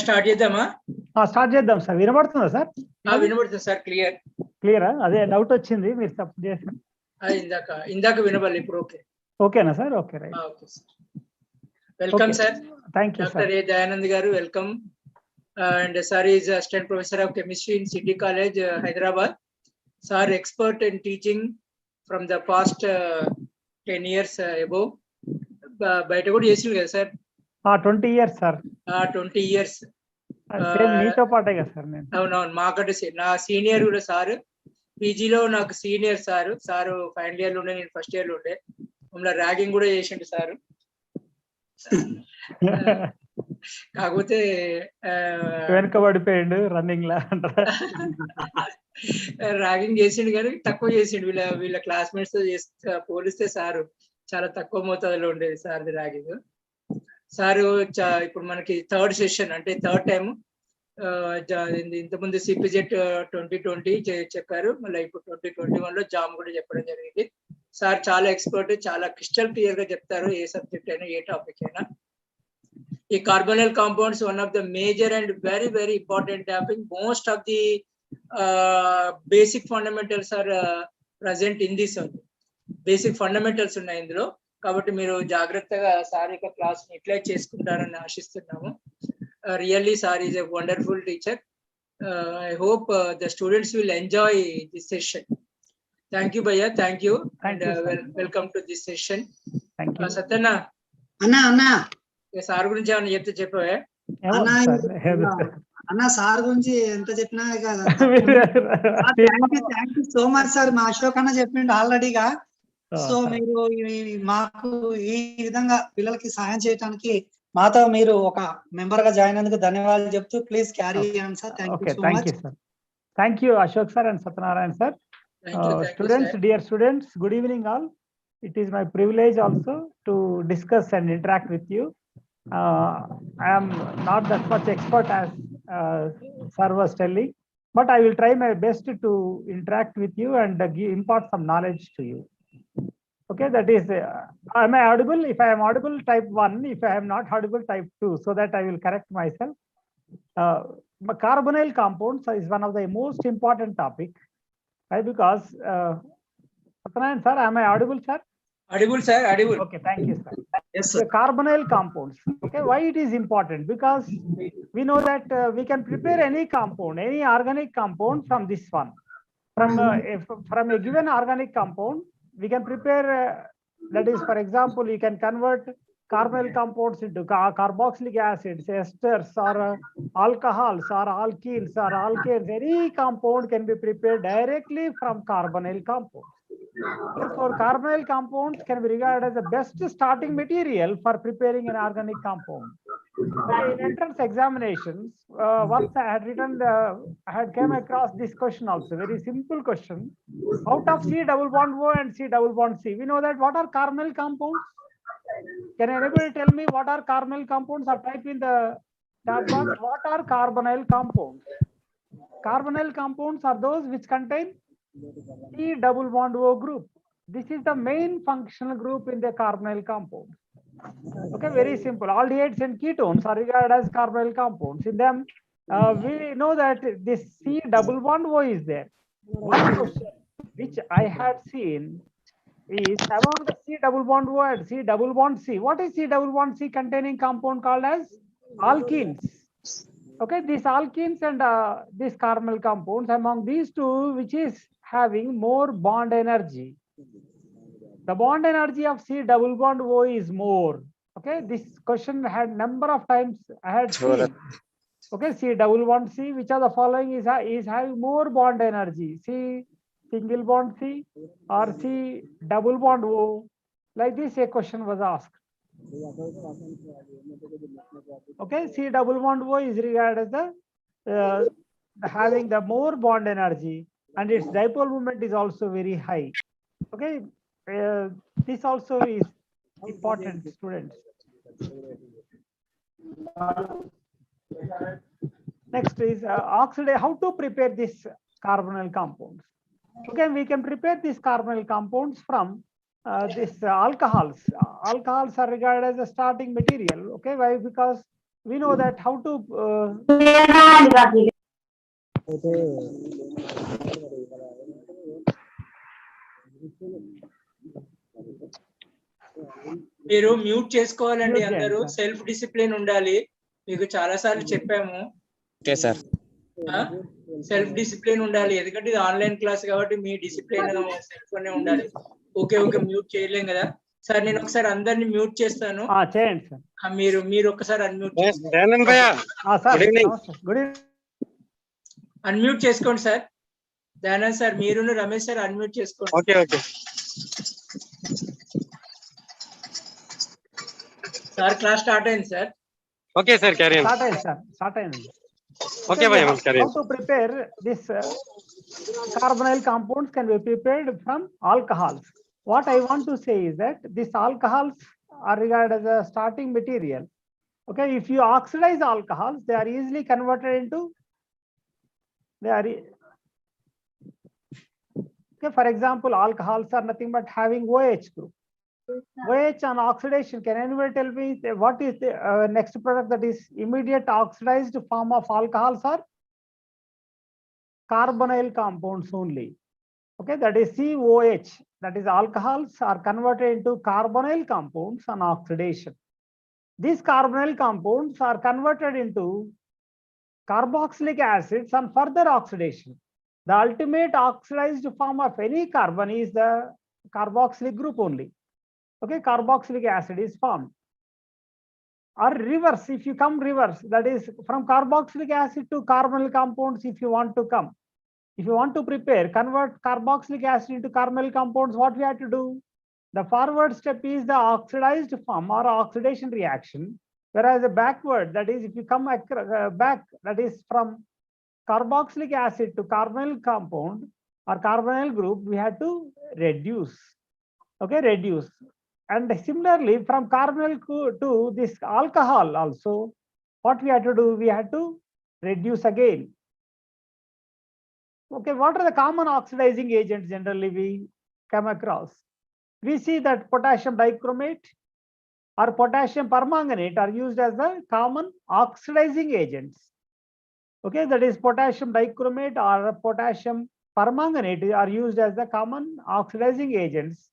Start చేద్దామా? Start చేద్దాం sir. వినబడుతుందా సార్? వినబడుతుంది సార్. క్లియరా? అదే డౌట్ వచ్చింది, మీరు సపోర్ట్ చేసి. ఇందాక వినబడలేదు, ఇప్పుడు ఓకే. ఓకేనా sir? Okay, right. Okay sir. Welcome sir. Thank you doctor A Dayanand గారు, welcome. And sir is assistant professor of chemistry in city college, Hyderabad. Sir expert in teaching from the past 10 years above. బయట కూడా చేసిండు కదా sir? 20 years sir. 20 years. మీతో పాటే కదా sir? అవునవును, మాకంటే నా సీనియర్ కూడా సార్. పీజీలో నాకు సీనియర్ సారు. ఫైనల్ ఇయర్ లో ఉండే, నేను ఫస్ట్ ఇయర్ లో ఉండే. మమ్మల్ని ర్యాగింగ్ కూడా చేసిండు సారు. కాకపోతే వెనకబడిపోయిండు రన్నింగ్ లా. ర్యాగింగ్ చేసిండు కానీ తక్కువ చేసిండు. వీళ్ళ క్లాస్మేట్స్ తో పోలిస్తే సారు చాలా తక్కువ మోతాదులో ఉండేది సార్ది ర్యాగింగ్. సారు ఇప్పుడు మనకి థర్డ్ సెషన్, అంటే థర్డ్ టైం. ఇంతకుముందు సిపిజెట్ 2020 చెప్పారు, మళ్ళీ ఇప్పుడు 2021 లో జామ్ కూడా చెప్పడం జరిగింది. సార్ చాలా ఎక్స్పర్ట్, చాలా క్రిస్టల్ క్లియర్ గా చెప్తారు, ఏ సబ్జెక్ట్ అయినా ఏ టాపిక్ అయినా. ఈ carbonyl compounds one of the major and very very important topic. Most of the basic fundamentals are present in this. Basic fundamentals ఉన్నాయి ఇందులో. కాబట్టి మీరు జాగ్రత్తగా సార్ యొక్క క్లాస్ ని యూటిలైజ్ చేసుకుంటారని ఆశిస్తున్నాము. Really, sir is a wonderful teacher. I hope the students will enjoy this session. Thank you, Bhaiya. Thank you. Thank and you, welcome to this session. Thank you. Satyana. Anna. Sir గురించి ఏమన్నా చెప్తే చెప్పవే? అన్న sir గురించి ఎంత చెప్పినా thank you so much sir. మా అశోక్ అన్న చెప్పిండు ఆల్రెడీగా. సో మీరు మాకు ఈ విధంగా పిల్లలకి సహాయం చేయడానికి మాతో మీరు ఒక మెంబర్ గా జాయిన్ అయినందుకు ధన్యవాదాలు చెప్తూ please carry on sir. Thank you so much. Thank you Ashok sir and Satyanarayan sir. Students, dear students, good evening all. It is my privilege also to discuss and interact with you. I am not that much expert as sir was telling, but I will try my best to interact with you and impart some knowledge to you. Okay, that is, am I audible? If I am audible, type 1. If I am not audible, type 2, so that I will correct myself. Carbonyl compounds is one of the most important topic, right? Because Satyanarayan sir, am I audible, sir? Audible, sir. Audible. Okay, thank you, sir. Yes, sir. The carbonyl compounds. Okay, why it is important? Because we know that we can prepare any compound, any organic compound from this one. From a given organic compound, we can prepare, that is, for example, you can convert carbonyl compounds into carboxylic acids, esters, or alcohols, or alkenes, or alkanes. Any compound can be prepared directly from carbonyl compounds. Therefore, carbonyl compounds can be regarded as the best starting material for preparing an organic compound. In entrance examinations, once I had came across this question also, very simple question. Out of C double bond O and C double bond C, we know that what are carbonyl compounds? Can anybody tell me what are carbonyl compounds, or type in the chat box what are carbonyl compounds? Carbonyl compounds are those which contain C double bond O group. This is the main functional group in the carbonyl compound. Okay, very simple. Aldehydes and ketones are regarded as carbonyl compounds. In them, we know that this C double bond O is there. One question which I had seen is among the C double bond O and C double bond C. What is C double bond C containing compound called as alkenes? Okay, these alkenes and these carbonyl compounds, among these two, which is having more bond energy. The bond energy of C double bond O is more. Okay, this question had number of times I had seen. Okay, C double bond C, which are the following is having more bond energy? C single bond C or C double bond O? Like this, a question was asked. Okay, C double bond O is regarded as the having the more bond energy, and its dipole moment is also very high. Okay, this also is important, students. Next is oxidation. How to prepare this carbonyl compounds? Okay, we can prepare these carbonyl compounds from this alcohols. Alcohols are regarded as a starting material. Okay, why? Because we know that how to మీరు mute చేసుకోవాలండి Mute అందరూ. చేయండి, sir. Self discipline ఉండాలి. మీకు చాలా సార్లు చెప్పాము. Okay sir. Self discipline ఉండాలి. ఎందుకంటే ఇది ఆన్లైన్ క్లాస్ కాబట్టి మీ డిసిప్లిన్ సెల్ఫ్ లోనే ఉండాలి. ఓకే మ్యూట్ చేయలేం కదా సార్. నేను ఒకసారి అందరిని మ్యూట్ చేస్తాను. చేయండి సార్. మీరు ఒకసారి అన్మ్యూట్ చేసుకోండి. దయానంద్ భయ్యా, good evening. Good evening. Unmute చేసుకోండి సార్. దయానంద్ సార్, మీరును రమేష్ సార్ అన్మ్యూట్ చేసుకోండి. Okay okay sir, class start అయింది sir. Okay sir, carry on. Start అయింది సార్, స్టార్ట్ అయింది. ఓకే భయ్యా, carry How on. to prepare this carbonyl compounds can be prepared from alcohols. What I want to say is that these alcohols are regarded as a starting material. Okay, if you oxidize alcohols, they are easily converted into, okay, for example, alcohols are nothing but having OH group. OH on oxidation, can anybody tell me what is the next product that is immediate oxidized form of alcohols are? Carbonyl compounds only. Okay, that is COH, that is alcohols are converted into carbonyl compounds on oxidation. These carbonyl compounds are converted into carboxylic acids on further oxidation. The ultimate oxidized form of any carbon is the carboxylic group only. Okay, carboxylic acid is formed. Or reverse, if you come reverse, that is from carboxylic acid to carbonyl compounds, if you want to come. If you want to prepare, convert carboxylic acid into carbonyl compounds, what we have to do? The forward step is the oxidized form or oxidation reaction, whereas the backward, that is if you come back, that is from carboxylic acid to carbonyl compound or carbonyl group, we have to reduce. Okay, reduce. And similarly, from carbonyl to this alcohol also, what we have to do? We have to reduce again. Okay, what are the common oxidizing agents generally we come across? We see that potassium dichromate or potassium permanganate are used as the common oxidizing agents. Okay, that is potassium dichromate or potassium permanganate are used as the common oxidizing agents.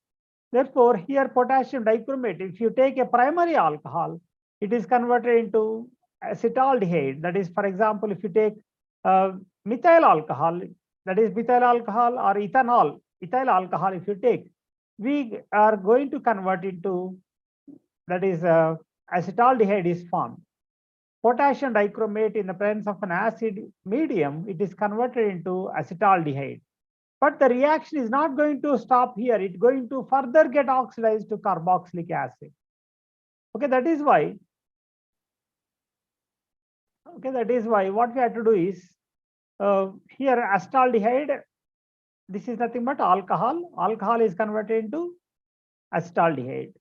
Therefore, here potassium dichromate, if you take a primary alcohol, it is converted into acetaldehyde. That is, for example, if you take methyl alcohol, that is methyl alcohol or ethanol, ethyl alcohol, if you take, we are going to convert into, that is acetaldehyde is formed. Potassium dichromate in the presence of an acid medium, it is converted into acetaldehyde. But the reaction is not going to stop here. It's going to further get oxidized to carboxylic acid. Okay, that is why. Okay, that is why what we have to do is here acetaldehyde. This is nothing but alcohol. Alcohol is converted into acetaldehyde.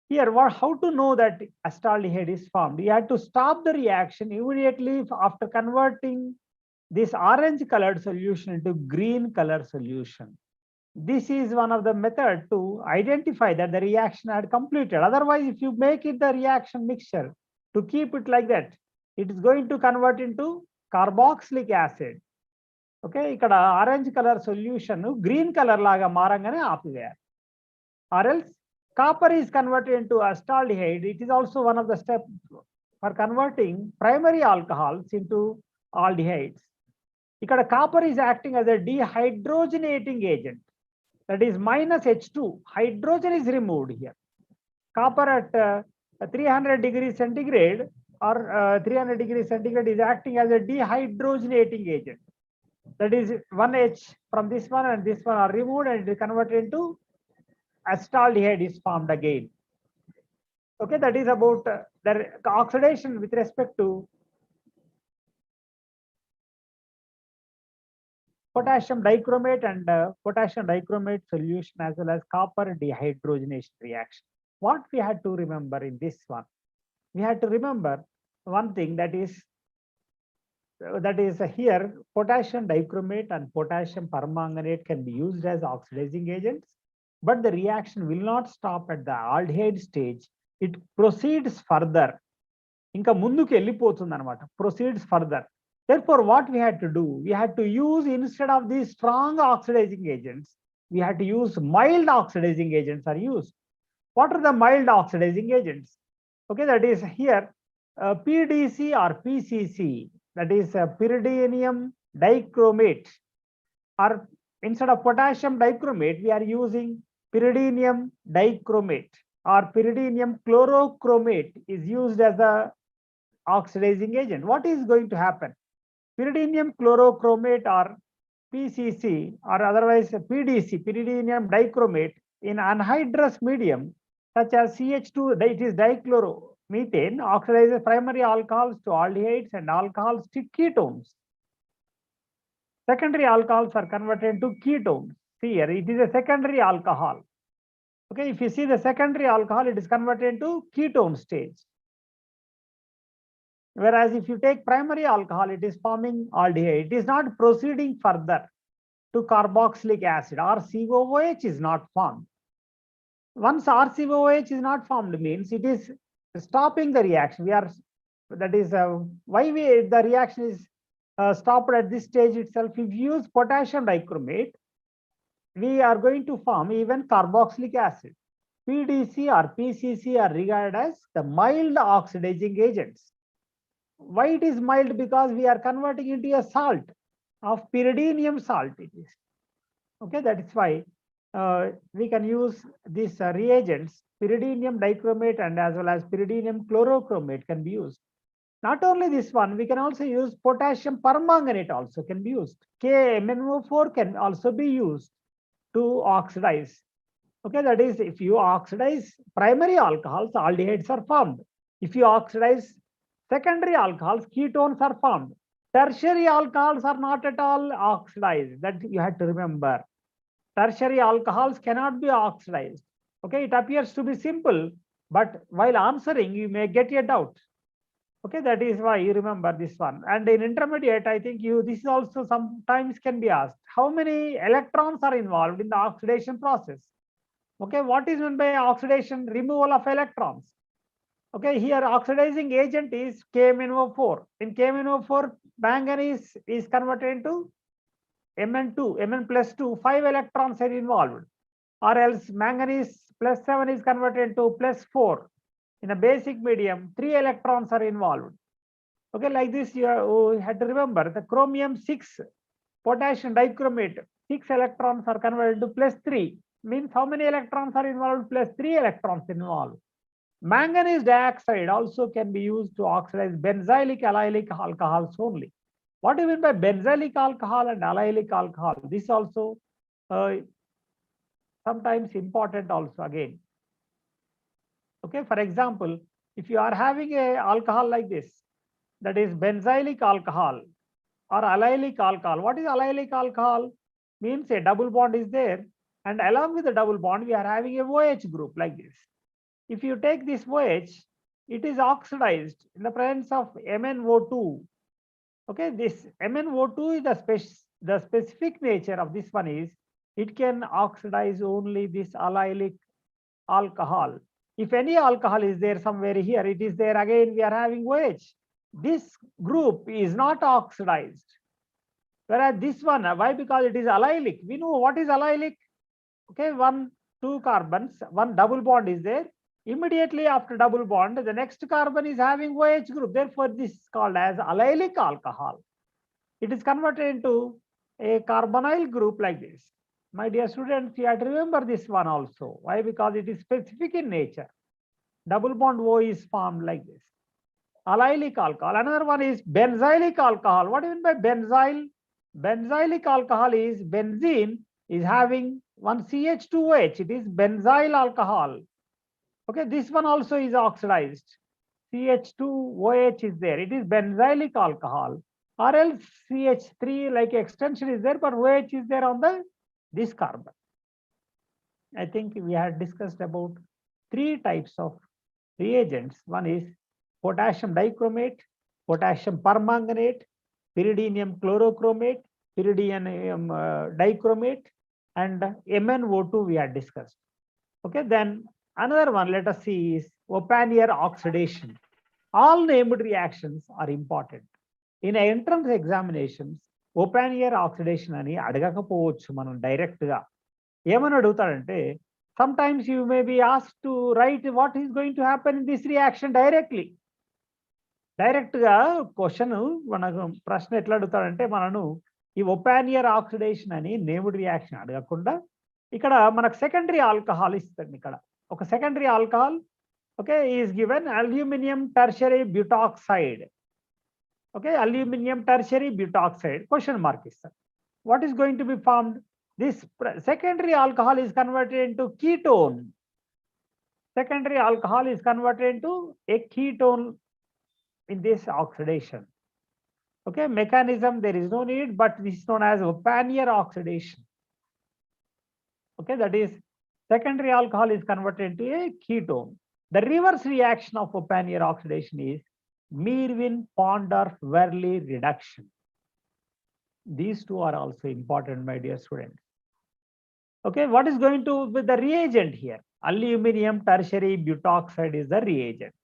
Here, how to know that acetaldehyde is formed? You have to stop the reaction immediately after converting this orange colored solution into green color solution. This is one of the methods to identify that the reaction had completed. Otherwise, if you make it the reaction mixture to keep it like that, it is going to convert into carboxylic acid. Okay, ikkada orange color solution green color laga marangane aapiveyaru. Or else copper is converted into acetaldehyde. It is also one of the steps for converting primary alcohols into aldehydes. Ikkada copper is acting as a dehydrogenating agent. That is minus H2. Hydrogen is removed here. Copper at 300 degrees centigrade or 300 degrees centigrade is acting as a dehydrogenating agent. That is 1H from this one and this one are removed and it is converted into acetaldehyde is formed again. Okay, that is about the oxidation with respect to potassium dichromate and potassium dichromate solution as well as copper dehydrogenation reaction. What we had to remember in this one? We had to remember one thing, that is here potassium dichromate and potassium permanganate can be used as oxidizing agents, but the reaction will not stop at the aldehyde stage. It proceeds further. ఇంకా ముందుకు వెళ్ళిపోతుంది అనమాట, proceeds further. Therefore, what we had to do, we had to use, instead of these strong oxidizing agents, we had to use mild oxidizing agents are used. What are the mild oxidizing agents? Okay, that is here PDC or PCC, that is pyridinium dichromate, or instead of potassium dichromate, we are using pyridinium dichromate, or pyridinium chlorochromate is used as the oxidizing agent. What is going to happen? Pyridinium chlorochromate or PCC, or otherwise PDC, pyridinium dichromate, in anhydrous medium such as CH2, it is dichloromethane, oxidizes primary alcohols to aldehydes and alcohols to ketones. Secondary alcohols are converted to ketones. See here, it is a secondary alcohol. Okay, if you see the secondary alcohol, it is converted into ketone stage. Whereas if you take primary alcohol, it is forming aldehyde. It is not proceeding further to carboxylic acid. RCOOH is not formed. Once RCOOH is not formed, means it is stopping the reaction. That is why the reaction is stopped at this stage itself. If you use potassium dichromate, we are going to form even carboxylic acid. PDC or PCC are regarded as the mild oxidizing agents. Why it is mild? Because we are converting into a salt of pyridinium salt. It is okay. That is why we can use these reagents, pyridinium dichromate and as well as pyridinium chlorochromate can be used. Not only this one, we can also use potassium permanganate also can be used. KMnO4 can also be used to oxidize. Okay, that is, if you oxidize primary alcohols, aldehydes are formed. If you oxidize secondary alcohols, ketones are formed. Tertiary alcohols are not at all oxidized. That you had to remember. Tertiary alcohols cannot be oxidized. Okay, it appears to be simple, but while answering, you may get a doubt. Okay, that is why you remember this one. And in intermediate, I think this also sometimes can be asked. How many electrons are involved in the oxidation process? Okay, what is meant by oxidation? Removal of electrons. Okay, here oxidizing agent is KMnO4. In KMnO4, manganese is converted into Mn2, Mn plus 2, 5 electrons are involved. Or else manganese plus 7 is converted into plus 4. In a basic medium, 3 electrons are involved. Okay, like this you had to remember the chromium 6, potassium dichromate, 6 electrons are converted to plus 3. Means how many electrons are involved? Plus 3 electrons involved. Manganese dioxide also can be used to oxidize benzylic allylic alcohols only. What do you mean by benzylic alcohol and allylic alcohol? This also sometimes important also again. Okay, for example, if you are having a alcohol like this, that is benzylic alcohol or allylic alcohol. What is allylic alcohol? Means a double bond is there, and along with the double bond, we are having a OH group like this. If you take this OH, it is oxidized in the presence of MnO2. Okay, this MnO2 is the specific nature of this one is it can oxidize only this allylic alcohol. If any alcohol is there somewhere here, it is there again, we are having OH. This group is not oxidized. Whereas this one, why? Because it is allylic. We know what is allylic. Okay, 2 carbons, one double bond is there. Immediately after double bond, the next carbon is having OH group. Therefore, this is called as allylic alcohol. It is converted into a carbonyl group like this. My dear students, you have to remember this one also. Why? Because it is specific in nature. Double bond O is formed like this. Allylic alcohol. Another one is benzylic alcohol. What do you mean by benzyl? Benzylic alcohol is benzene is having one CH2OH. It is benzyl alcohol. Okay, this one also is oxidized. CH2OH is there. It is benzylic alcohol. Or else CH3 like extension is there, but OH is there on this carbon. I think we had discussed about 3 types of reagents. One is potassium dichromate, potassium permanganate, pyridinium chlorochromate, pyridinium dichromate, and MnO2 we had discussed. Okay, then another one, let us see, is Opanier oxidation. all named reactions are important. In entrance examinations, open air oxidation అని అడగకపోవచ్చు మనం direct గా. ఏమని అడుగుతాడంటే, sometimes you may be asked to write what is going to happen in this reaction directly. Direct గా question మనకు ప్రశ్న ఎట్లా అడుగుతాడంటే, మనను ఈ ఓపెన్ ఇయర్ ఆక్సిడేషన్ అని నేమ్డ్ రియాక్షన్ అడగకుండా ఇక్కడ మనకు సెకండరీ ఆల్కహాల్ ఇస్తుంది. ఇక్కడ ఒక secondary alcohol, okay, is given aluminium tertiary butoxide. Okay, aluminium tertiary butoxide question mark ఇస్తారు. What is going to be formed? This secondary alcohol is converted into ketone. Secondary alcohol is converted into a ketone in this oxidation. Okay, mechanism there is no need, but this is known as open air oxidation. Okay, that is secondary alcohol is converted into a ketone. The reverse reaction of open air oxidation is Meerwin-Pondorf-Verley reduction. These two are also important, my dear students. Okay, what is going to be the reagent here? Aluminium tertiary butoxide is the reagent.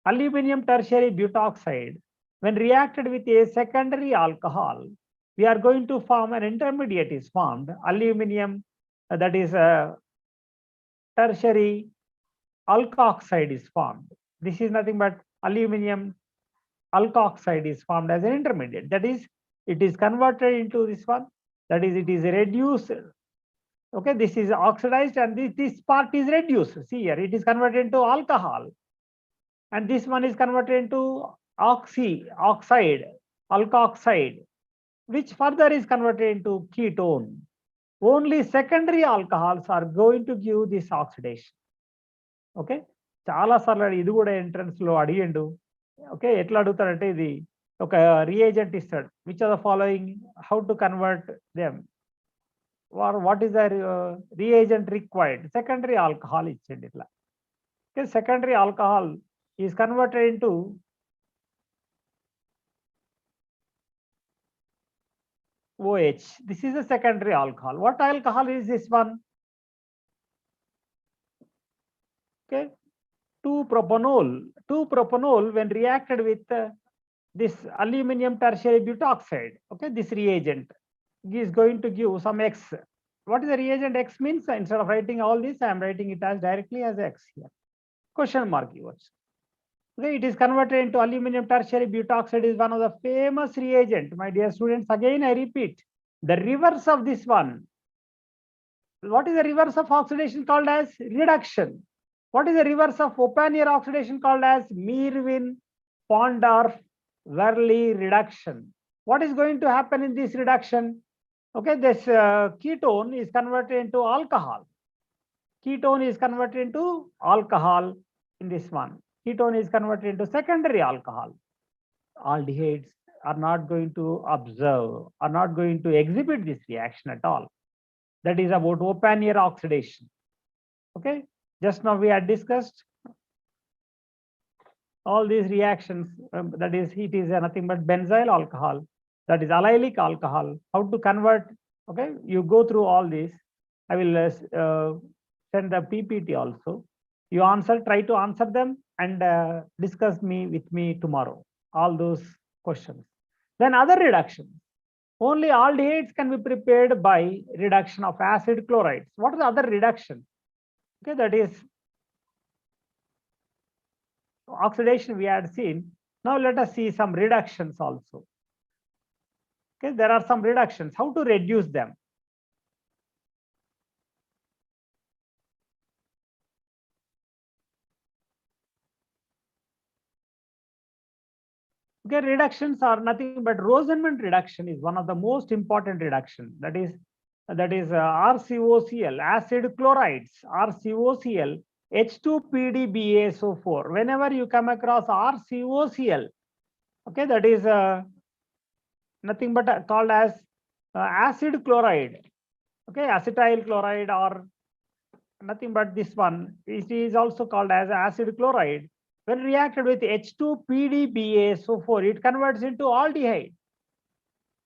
Aluminium tertiary butoxide, when reacted with a secondary alcohol, we are going to form an intermediate is formed. Aluminium, that is tertiary alkoxide is formed. This is nothing but aluminium alkoxide is formed as an intermediate. That is, it is converted into this one. That is, it is reduced. Okay, this is oxidized and this part is reduced. See here, it is converted into alcohol. And this one is converted into oxide, alkoxide, which further is converted into ketone. Only secondary alcohols are going to give this oxidation. Okay, చాలా సార్లు ఇది కూడా entrance లో అడిగిండు. Okay, ఎట్లా అడుగుతాడంటే, ఇది ఒక reagent ఇస్తాడు. Which are the following, how to convert them, or what is the reagent required? Secondary alcohol ఇచ్చింది ఇట్లా. Okay, secondary alcohol is converted into OH. This is a secondary alcohol. What alcohol is this one? Okay, 2-propanol. 2-propanol, when reacted with this aluminium tertiary butoxide, okay, this reagent is going to give some X. What is the reagent X means? Instead of writing all this, I am writing it as directly as X here. Question mark keywords. Okay, it is converted into aluminium tertiary butoxide is one of the famous reagent. My dear students, again I repeat, the reverse of this one. What is the reverse of oxidation called as? Reduction. What is the reverse of open air oxidation called as? Meerwin-Pondorf-Verley reduction. What is going to happen in this reduction? Okay, this ketone is converted into alcohol. Ketone is converted into alcohol in this one. Ketone is converted into secondary alcohol. Aldehydes are not going to observe, are not going to exhibit this reaction at all. That is about open air oxidation. Okay, just now we had discussed all these reactions. That is, it is nothing but benzyl alcohol, that is allylic alcohol. How to convert? Okay, you go through all this. I will send the PPT also. You answer, try to answer them and discuss with me tomorrow, all those questions. Then other reductions. Only aldehydes can be prepared by reduction of acid chlorides. What is the other reduction? Okay, that is oxidation we had seen. Now let us see some reductions also. Okay, there are some reductions. How to reduce them? Okay, reductions are nothing but Rosenman reduction is one of the most important reduction. That is RCOCl, acid chlorides, RCOCl, H2PDBaSO4. Whenever you come across RCOCl, okay, that is nothing but called as acid chloride. Okay, acetyl chloride or nothing but this one. It is also called as acid chloride. When reacted with H2PDBaSO4, it converts into aldehyde.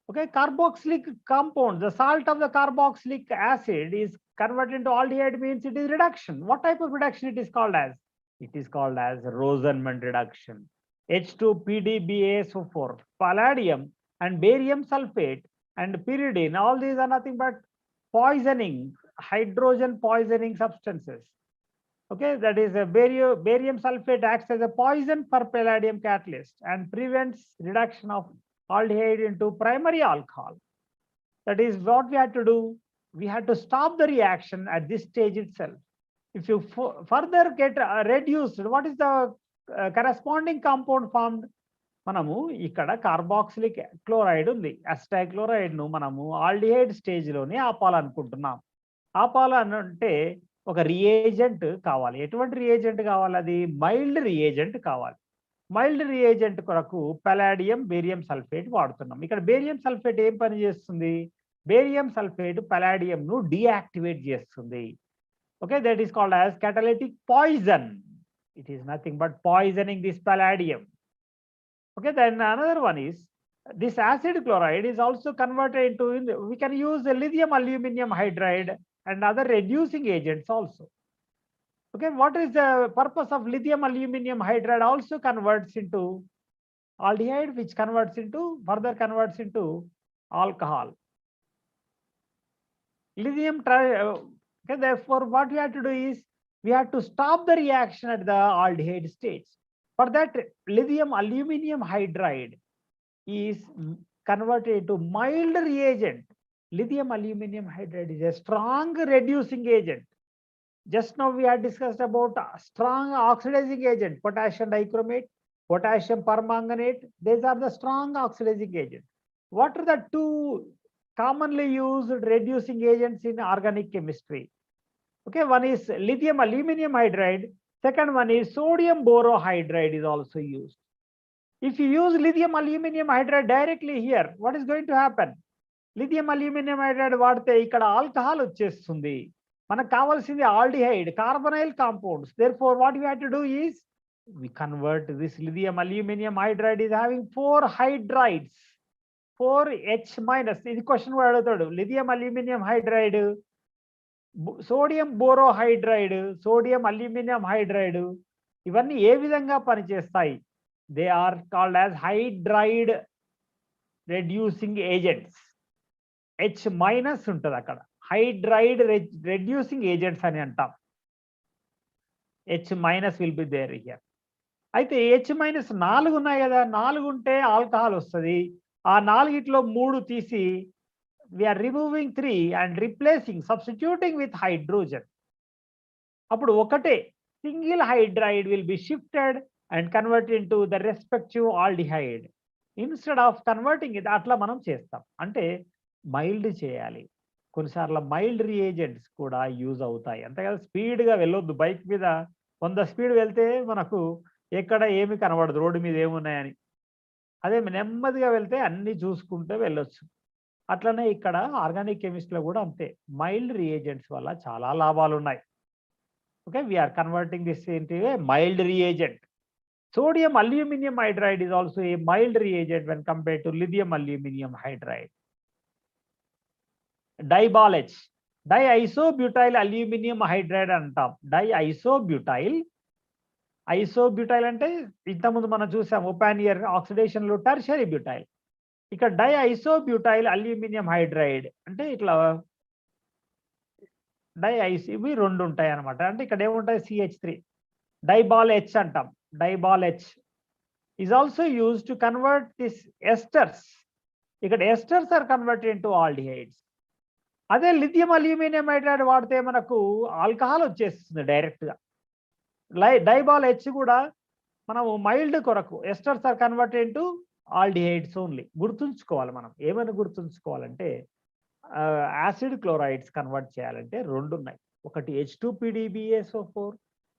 Okay, carboxylic compound, the salt of the carboxylic acid is converted into aldehyde, means it is reduction. What type of reduction it is called as? It is called as Rosenman reduction. H2PDBaSO4, palladium and barium sulfate and pyridine, all these are nothing but poisoning, hydrogen poisoning substances. Okay, that is a barium sulfate acts as a poison for palladium catalyst and prevents reduction of aldehyde into primary alcohol. That is what we had to do. We had to stop the reaction at this stage itself. If you further get reduced, what is the corresponding compound formed? మనము ఇక్కడ carboxylic chloride ఉంది, acetyl chloride ను మనము aldehyde stage లోనే ఆపాలనుకుంటున్నాం. ఆపాలంటే ఒక reagent కావాలి. ఎటువంటి reagent కావాలి? అది మైల్డ్ రియేజెంట్ కావాలి. మైల్డ్ రియేజెంట్ కొరకు పలాడియం బేరియం సల్ఫేట్ వాడుతున్నాం. ఇక్కడ బేరియం సల్ఫేట్ ఏం పని చేస్తుంది? బేరియం సల్ఫేట్ పలాడియం ను డీయాక్టివేట్ చేస్తుంది. Okay, that is called as catalytic poison. It is nothing but poisoning this palladium. Okay, then another one is this acid chloride is also converted into, we can use the lithium aluminum hydride and other reducing agents also. Okay, what is the purpose of lithium aluminum hydride? Also converts into aldehyde, which further converts into alcohol. Lithium okay, therefore what we have to do is we have to stop the reaction at the aldehyde stage. For that, lithium aluminum hydride is converted into mild reagent. Lithium aluminum hydride is a strong reducing agent. Just now we had discussed about strong oxidizing agent, potassium dichromate, potassium permanganate. These are the strong oxidizing agents. What are the two commonly used reducing agents in organic chemistry? Okay, one is lithium aluminum hydride, second one is sodium borohydride is also used. If you use lithium aluminum hydride directly here, what is going to happen? Lithium aluminum hydride వాడితే ఇక్కడ alcohol వచ్చేస్తుంది. మనకు కావాల్సింది aldehyde, carbonyl compounds. Therefore what we have to do is we convert this lithium aluminum hydride is having 4 hydrides, 4H minus. ఇది question కూడా అడుగుతాడు. Lithium aluminium hydride, sodium borohydride, sodium aluminium hydride, ఇవన్నీ ఏ విధంగా పనిచేస్తాయి? They are called as hydride reducing agents. H minus ఉంటుంది అక్కడ, hydride reducing agents అని అంటాం. H minus will be there here. అయితే H మైనస్ 4 ఉన్నాయి కదా, 4 ఉంటే ఆల్కహాల్ వస్తుంది. ఆ 4 3 తీసి we are removing 3 and replacing, substituting with hydrogen. అప్పుడు ఒకటే single hydride will be shifted and converted into the respective aldehyde. Instead of converting it, అట్లా మనం చేస్తాం. అంటే మైల్డ్ చేయాలి. కొన్నిసార్లు మైల్డ్ రియేజెంట్స్ కూడా యూజ్ అవుతాయి. అంతే కదా, స్పీడ్గా వెళ్ళొద్దు. బైక్ మీద 100 స్పీడ్ వెళ్తే మనకు ఎక్కడ ఏమి కనబడదు, రోడ్డు మీద ఏమున్నాయని. అదే నెమ్మదిగా వెళ్తే అన్ని చూసుకుంటూ వెళ్ళొచ్చు. అట్లనే ఇక్కడ ఆర్గానిక్ కెమిస్ట్రీలో కూడా అంతే, మైల్డ్ రియేజెంట్స్ వల్ల చాలా లాభాలు ఉన్నాయి. Okay, we are converting this into a mild reagent. Sodium aluminium hydride is also a mild reagent when compared to lithium aluminum hydride. Dibal H, diisobutyl aluminum hydride అంటాం. diisobutyl, ఐసోబ్యూటైల్ అంటే ఇంతకుముందు మనం చూసాం open year oxidation లో tertiary butyl. ఇక్కడ డైఐసోబ్యూటైల్ aluminium hydride అంటే ఇట్లా ఇవి 2 ఉంటాయి అనమాట. అంటే ఇక్కడ ఏముంటాయి? CH3. డైబాల్ హెచ్ అంటాం. DIBAL H is also use to convert this esters. ఇక్కడ esters are converted into aldehydes. అదే లిథియం అల్యూమినియం హైడ్రైడ్ వాడితే మనకు ఆల్కహాల్ వచ్చేస్తుంది డైరెక్ట్ గా. డైబాల్ హెచ్ కూడా మనము మైల్డ్ కొరకు esters are converted into aldehydes only. గుర్తుంచుకోవాలి, మనం ఏమైనా గుర్తుంచుకోవాలంటే యాసిడ్ క్లోరైడ్స్ కన్వర్ట్ చేయాలంటే 2 ఉన్నాయి. ఒకటి H2PDBaSO4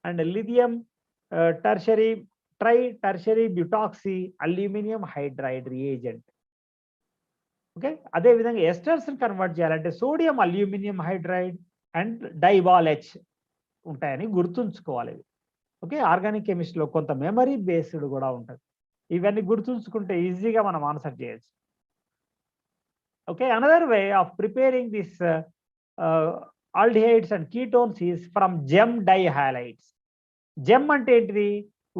and lithium tertiary butoxy aluminium hydride reagent. Okay, అదే విధంగా ఎస్టర్స్ కన్వర్ట్ చేయాలంటే sodium aluminium hydride and DIBAL H ఉంటాయని గుర్తుంచుకోవాలి. ఓకే, ఆర్గానిక్ కెమిస్ట్రీలో కొంత మెమరీ బేస్డ్ కూడా ఉంటుంది. ఇవన్నీ గుర్తుంచుకుంటే ఈజీగా మనం ఆన్సర్ చేయొచ్చు. Okay, another way of preparing this aldehydes and ketones is from gem dihalides. Gem అంటే ఏంటిది?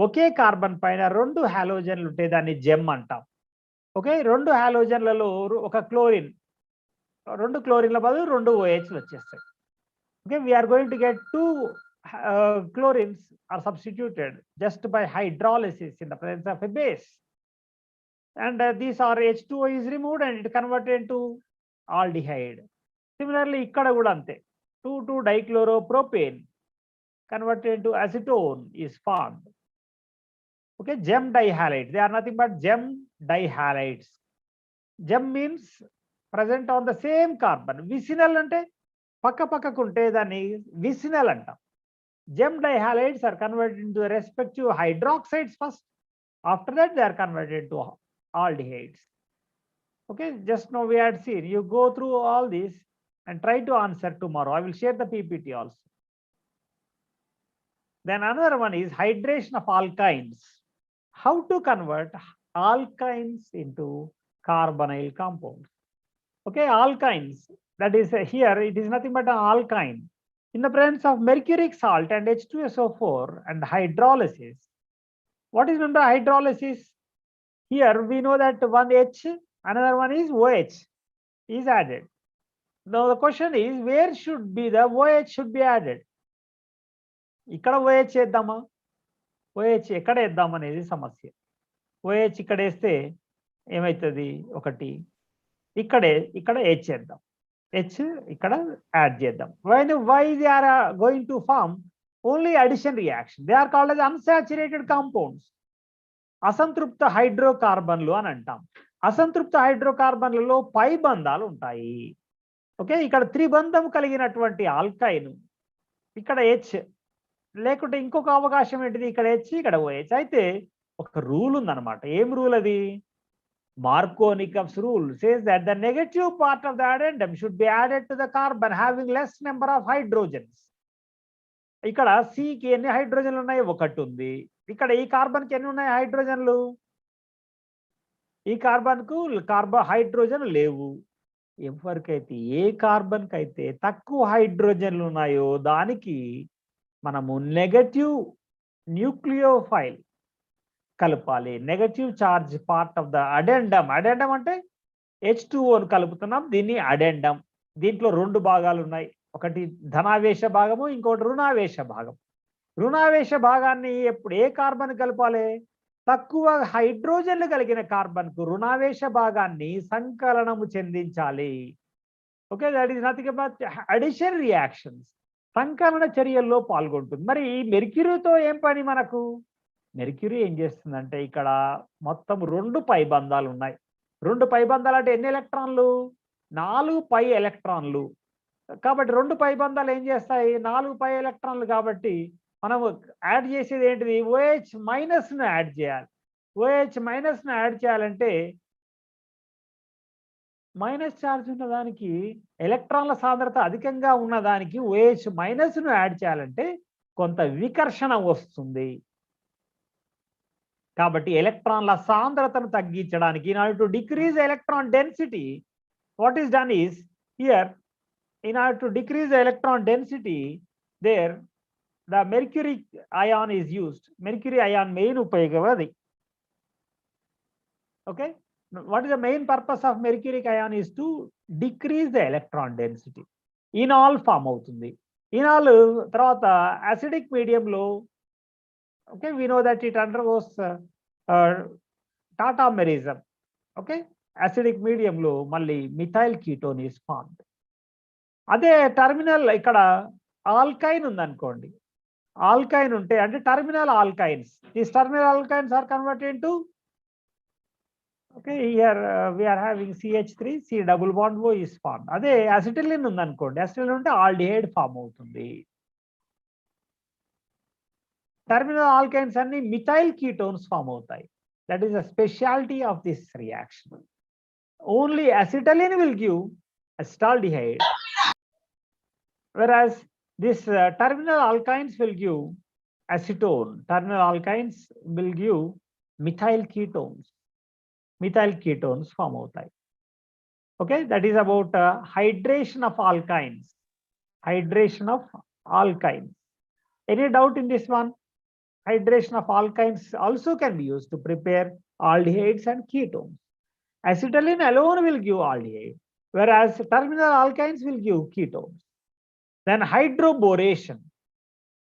ఒకే కార్బన్ పైన 2 హాలోజన్లు ఉంటే దాన్ని జెమ్ అంటాం. ఓకే, 2 హాలోజన్లలో ఒక క్లోరిన్, 2 క్లోరిన్ల బదులు 2 OHలు వచ్చేస్తాయి. Okay, we are going to get 2 chlorines are substituted just by hydrolysis in the presence of a base, and these are H2O is removed and it converted into aldehyde. Similarly, ikkada kuda ante 2,2-dichloropropane converted into acetone is formed. Okay, gem dihalides, they are nothing but gem dihalides. Gem means present on the same carbon. Vicinal ante పక్క పక్కకుంటే దాన్ని vicinal అంటాం. Gem dihalides are converted into the respective hydroxides first. After that they are converted to aldehydes. Okay, just now we had seen. You go through all this and try to answer tomorrow. I will share the PPT also. Then another one is hydration of alkynes. How to convert alkynes into carbonyl compounds. Okay, alkynes. That is here, it is nothing but an alkyne. In the presence of mercuric salt and H2SO4 and hydrolysis. What is under hydrolysis? Here we know that one H, another one is OH is added. Now the question is, where should be the OH should be added? ikkada OH చేద్దామా? OH ఎక్కడ వేద్దాం అనేది సమస్య. OH ఇక్కడ వేస్తే ఏమవుతుంది? ఒకటి ఇక్కడ H చేద్దాం. H ikkada add చేద్దాం. Why they are going to form only addition reaction? They are called as unsaturated compounds. అసంతృప్త హైడ్రోకార్బన్లు అని అంటాం. అసంతృప్త హైడ్రోకార్బన్లలో పై బంధాలు ఉంటాయి. ఓకే, ఇక్కడ త్రిబంధం కలిగినటువంటి ఆల్కైన్ ఇక్కడ H, లేకుంటే ఇంకొక అవకాశం ఏంటిది? ఇక్కడ H, ఇక్కడ OH. అయితే ఒక రూల్ ఉందన్నమాట. ఏం రూల్ అది? Markovnikov's rule says that the negative part of the addendum should be added to the carbon having less number of hydrogens. ఇక్కడ C కి ఎన్ని హైడ్రోజన్లు ఉన్నాయి? ఒకటి ఉంది. ఇక్కడ ఈ కార్బన్ కి ఎన్ని ఉన్నాయి హైడ్రోజన్లు? ఈ కార్బన్ కు హైడ్రోజన్ లేవు. ఎవరికైతే ఏ కార్బన్ కి అయితే తక్కువ హైడ్రోజన్లు ఉన్నాయో దానికి మనము నెగటివ్ న్యూక్లియోఫైల్ కలపాలి. Negative charge part of the addendum. Addendum అంటే H2O కలుపుతున్నాం, దీన్ని అడెండమ్. దీంట్లో 2 భాగాలు ఉన్నాయి. ఒకటి ధనావేశ భాగము, ఇంకోటి రుణావేశ భాగం. రుణావేశ భాగాన్ని ఎప్పుడు ఏ కార్బన్ కలపాలి? తక్కువ హైడ్రోజన్లు కలిగిన కార్బన్ కు రుణావేశ భాగాన్ని సంకలనము చెందించాలి. Okay, that is nothing but addition reactions. సంకలన చర్యల్లో పాల్గొంటుంది. మరి ఈ మెర్క్యూరీతో ఏం పని మనకు? మెర్క్యూరీ ఏం చేస్తుందంటే ఇక్కడ మొత్తం 2 పై బంధాలు ఉన్నాయి. 2 పై బంధాలు అంటే ఎన్ని ఎలక్ట్రాన్లు? 4 పై ఎలక్ట్రాన్లు. కాబట్టి 2 పై బంధాలు ఏం చేస్తాయి? 4 పై ఎలక్ట్రాన్లు. కాబట్టి మనం యాడ్ చేసేది ఏంటిది? OH మైనస్ను యాడ్ చేయాలి. OH మైనస్ను యాడ్ చేయాలంటే మైనస్ ఛార్జ్ ఉన్న దానికి, ఎలక్ట్రాన్ల సాంద్రత అధికంగా ఉన్నదానికి OH మైనస్ను యాడ్ చేయాలంటే కొంత వికర్షణ వస్తుంది. కాబట్టి ఎలక్ట్రాన్ల సాంద్రతను తగ్గించడానికి, in order to decrease electron density, what is done is here, in order to decrease the electron density, there the mercury ion is used. Mercury ion main upayogam adi. Okay, what is the main purpose of mercuric ion? Is to decrease the electron density. Enol form avutundi. Enol tarvata acidic medium lo, okay, we know that it undergoes tautomerism. Okay, acidic medium lo malli methyl ketone is formed. అదే terminal ఇక్కడ alkyne ఉందనుకోండి. Alkyne ఉంటే అంటే terminal alkynes, these terminal alkynes are converted into, okay, here we are having CH3, C double bond O is formed. అదే acetylene ఉందనుకోండి, acetylene ఉంటే aldehyde form అవుతుంది. Terminal alkynes అన్ని మిథైల్ కీటోన్స్ ఫామ్ అవుతాయి. That is the speciality of this reaction. Only acetylene will give acetaldehyde, whereas this terminal alkynes will give acetone. Terminal alkynes will give methyl ketones. Methyl ketones form outai. Okay, that is about hydration of alkynes. Hydration of alkynes. Any doubt in this one? hydration of alkynes also can be used to prepare aldehydes and ketones. Acetylene alone will give aldehyde, whereas terminal alkynes will give ketones. Then hydroboration.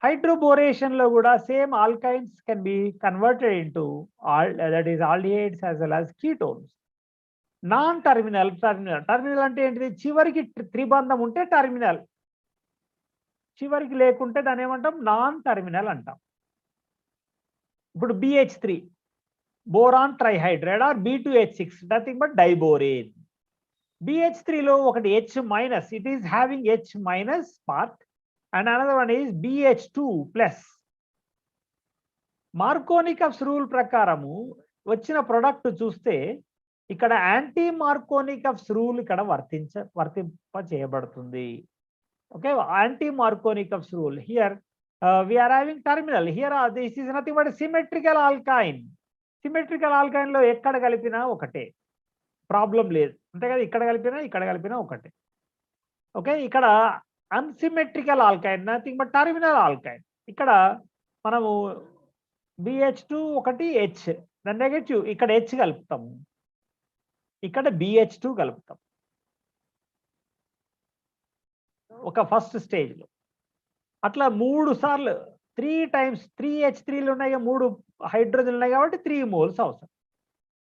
Hydroboration lo kuda same alkynes can be converted into that is aldehydes as well as ketones. Non-terminal, terminal ante enti chivariki tribandham unte terminal, చివరికి లేకుంటే దాన్ని ఏమంటాం non terminal అంటాం. ఇప్పుడు BH3 boron trihydride or B2H6 nothing but diborane. BH3 లో ఒకటి H minus, it is having H minus part and another one is BH2 plus. Markovnikov's rule ప్రకారము వచ్చిన ప్రొడక్ట్ చూస్తే ఇక్కడ యాంటీ మార్కోనికఫ్స్ రూల్ ఇక్కడ వర్తింప చేయబడుతుంది. Okay, anti-Markovnikov's rule. Here we are having terminal. Here this is nothing but a symmetrical alkyne. Symmetrical alkyne lo ekkada kalipina okate, problem లేదు అంతే కదా. ఇక్కడ కలిపినా ఒకటే. ఓకే, ఇక్కడ unsymmetrical alkyne nothing but terminal alkyne. ఇక్కడ మనము BH2 ఒకటి H, దాని నెగటివ్, ఇక్కడ H కలుపుతాము, ఇక్కడ BH2 కలుపుతాం ఒక ఫస్ట్ స్టేజ్ లో. అట్లా 3 సార్లు 3 times 3H3లు ఉన్నాయి, 3 హైడ్రోజన్లు ఉన్నాయి కాబట్టి 3 moles అవసరం.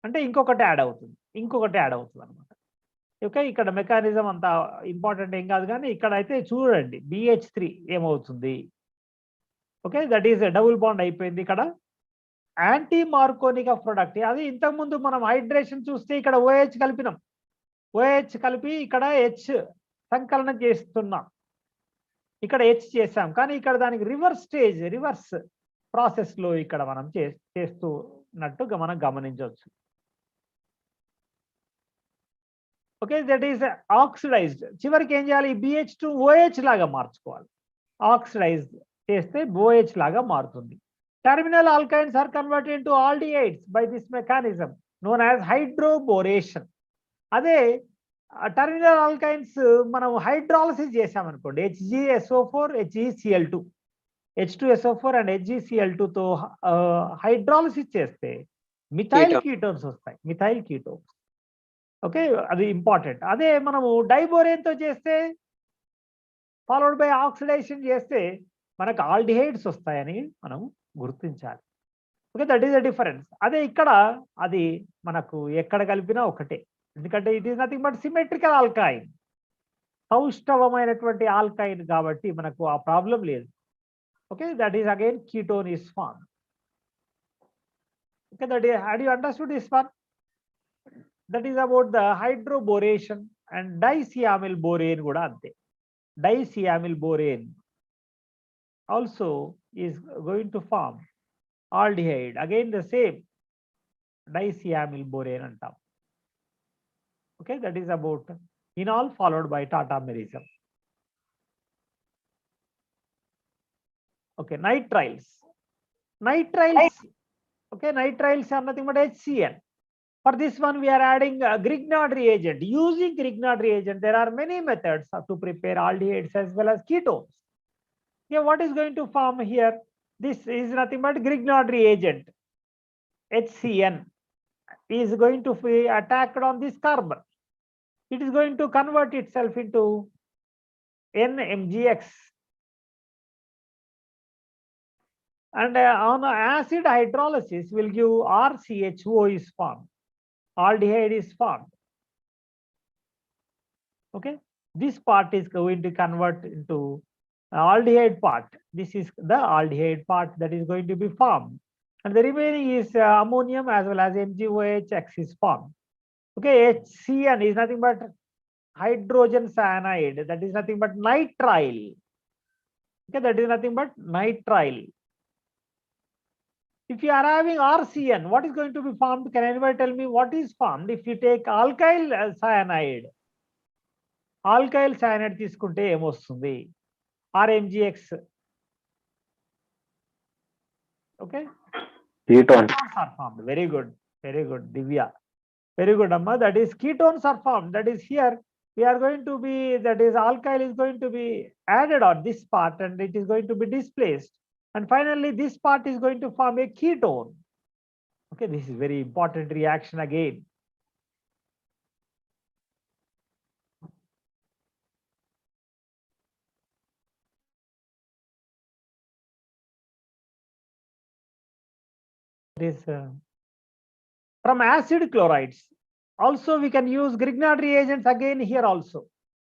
అంటే ఇంకొకటి యాడ్ అవుతుంది అనమాట. ఓకే, ఇక్కడ మెకానిజం అంత ఇంపార్టెంట్ ఏం కాదు, కానీ ఇక్కడ అయితే చూడండి BH3 ఏమవుతుంది. Okay, that is double bond అయిపోయింది. ఇక్కడ యాంటీ మార్కోనికఫ్ ప్రొడక్ట్. అది ఇంతకుముందు మనం హైడ్రేషన్ చూస్తే ఇక్కడ OH కలిపినాం, OH కలిపి ఇక్కడ H సంకలనం చేస్తున్నాం, ఇక్కడ H చేసాం, కానీ ఇక్కడ దానికి రివర్స్ ప్రాసెస్ లో ఇక్కడ మనం చేస్తున్నట్టు మనం గమనించవచ్చు. Okay, that is oxidised. చివరికి ఏం చేయాలి, BH2 OH లాగా మార్చుకోవాలి. ఆక్సిడైజ్ చేస్తే OH లాగా మారుతుంది. Terminal alkynes are converted into aldehydes by this mechanism known as hydroboration. అదే టర్మినల్ ఆల్కైన్స్ మనం హైడ్రాలసిస్ చేసామనుకోండి, HgSO4 HgCl2, H2SO4 and HgCl2 తో హైడ్రాలసిస్ చేస్తే మిథైల్ కీటోన్స్ వస్తాయి, మిథైల్ కీటోన్స్. ఓకే, అది ఇంపార్టెంట్. అదే మనము డైబోరేన్ తో చేస్తే ఫాలోడ్ బై ఆక్సిడేషన్ చేస్తే మనకు ఆల్డిహైడ్స్ వస్తాయని మనం గుర్తించాలి. Okay, that is the difference. అదే ఇక్కడ అది మనకు ఎక్కడ కలిపినా ఒకటే, ఎందుకంటే it is nothing but symmetrical alkyne, సౌష్ఠవమైనటువంటి ఆల్కైన్ కాబట్టి మనకు ఆ ప్రాబ్లం లేదు. Okay, that is again ketone is form. Okay, that is, have you understood this one? That is about the hydroboration. And disiamyl borane కూడా అంతే. Disiamyl borane also is going to form aldehyde, again the same disiamyl borane antam. Okay, that is about enol followed by tautomerism. Okay, nitriles. Okay, nitriles are nothing but HCl. For this one we are adding Grignard reagent. Using Grignard reagent there are many methods to prepare aldehydes as well as ketones. Okay, what is going to form here? This is nothing but Grignard reagent. HCN is going to be attacked on this carbon. It is going to convert itself into NMGX. And on acid hydrolysis will give RCHO is formed. Aldehyde is formed. Okay, this part is going to convert into aldehyde part. This is the aldehyde part that is going to be formed, and the remaining is ammonium as well as MgOH is formed. Okay, HCN is nothing but hydrogen cyanide, that is nothing but nitrile. Okay, that is nothing but nitrile. If you are having RCN, what is going to be formed? Can anybody tell me what is formed if you take alkyl cyanide? Alkyl cyanide తీసుకుంటే ఏమొస్తుంది? RMGX. Okay, ketones are formed. Very good, Divya, very good amma. That is ketones are formed. That is here we are going to be, that is alkyl is going to be added on this part and it is going to be displaced. And finally, this part is going to form a ketone. Okay, this is very important reaction again. This from acid chlorides. Also, we can use Grignard reagents again here also.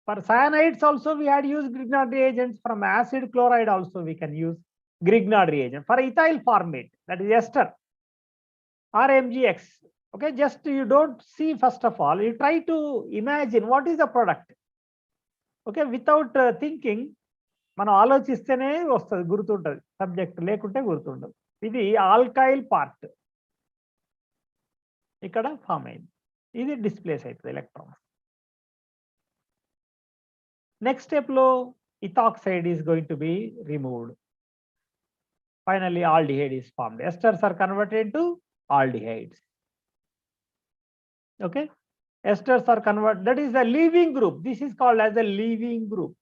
For cyanides also, we had used Grignard reagents. From acid chloride also, we can use Grignard reagent. For ethyl formate, that is ester, RMGX. Okay, just you don't see first of all, you try to imagine what is the product. Okay, without thinking, మనం ఆలోచిస్తేనే వస్తుంది, గుర్తుంటుంది subject, లేకుంటే గుర్తుండదు. ఇది alkyl part ఇక్కడ form అయింది, ఇది displays అవుతుంది ఎలక్ట్రాన్స్. నెక్స్ట్ స్టెప్ లో ethoxide is going to be removed. Finally, aldehyde is formed. Esters are converted into aldehydes. Okay, esters are converted. That is the leaving group. This is called as the leaving group.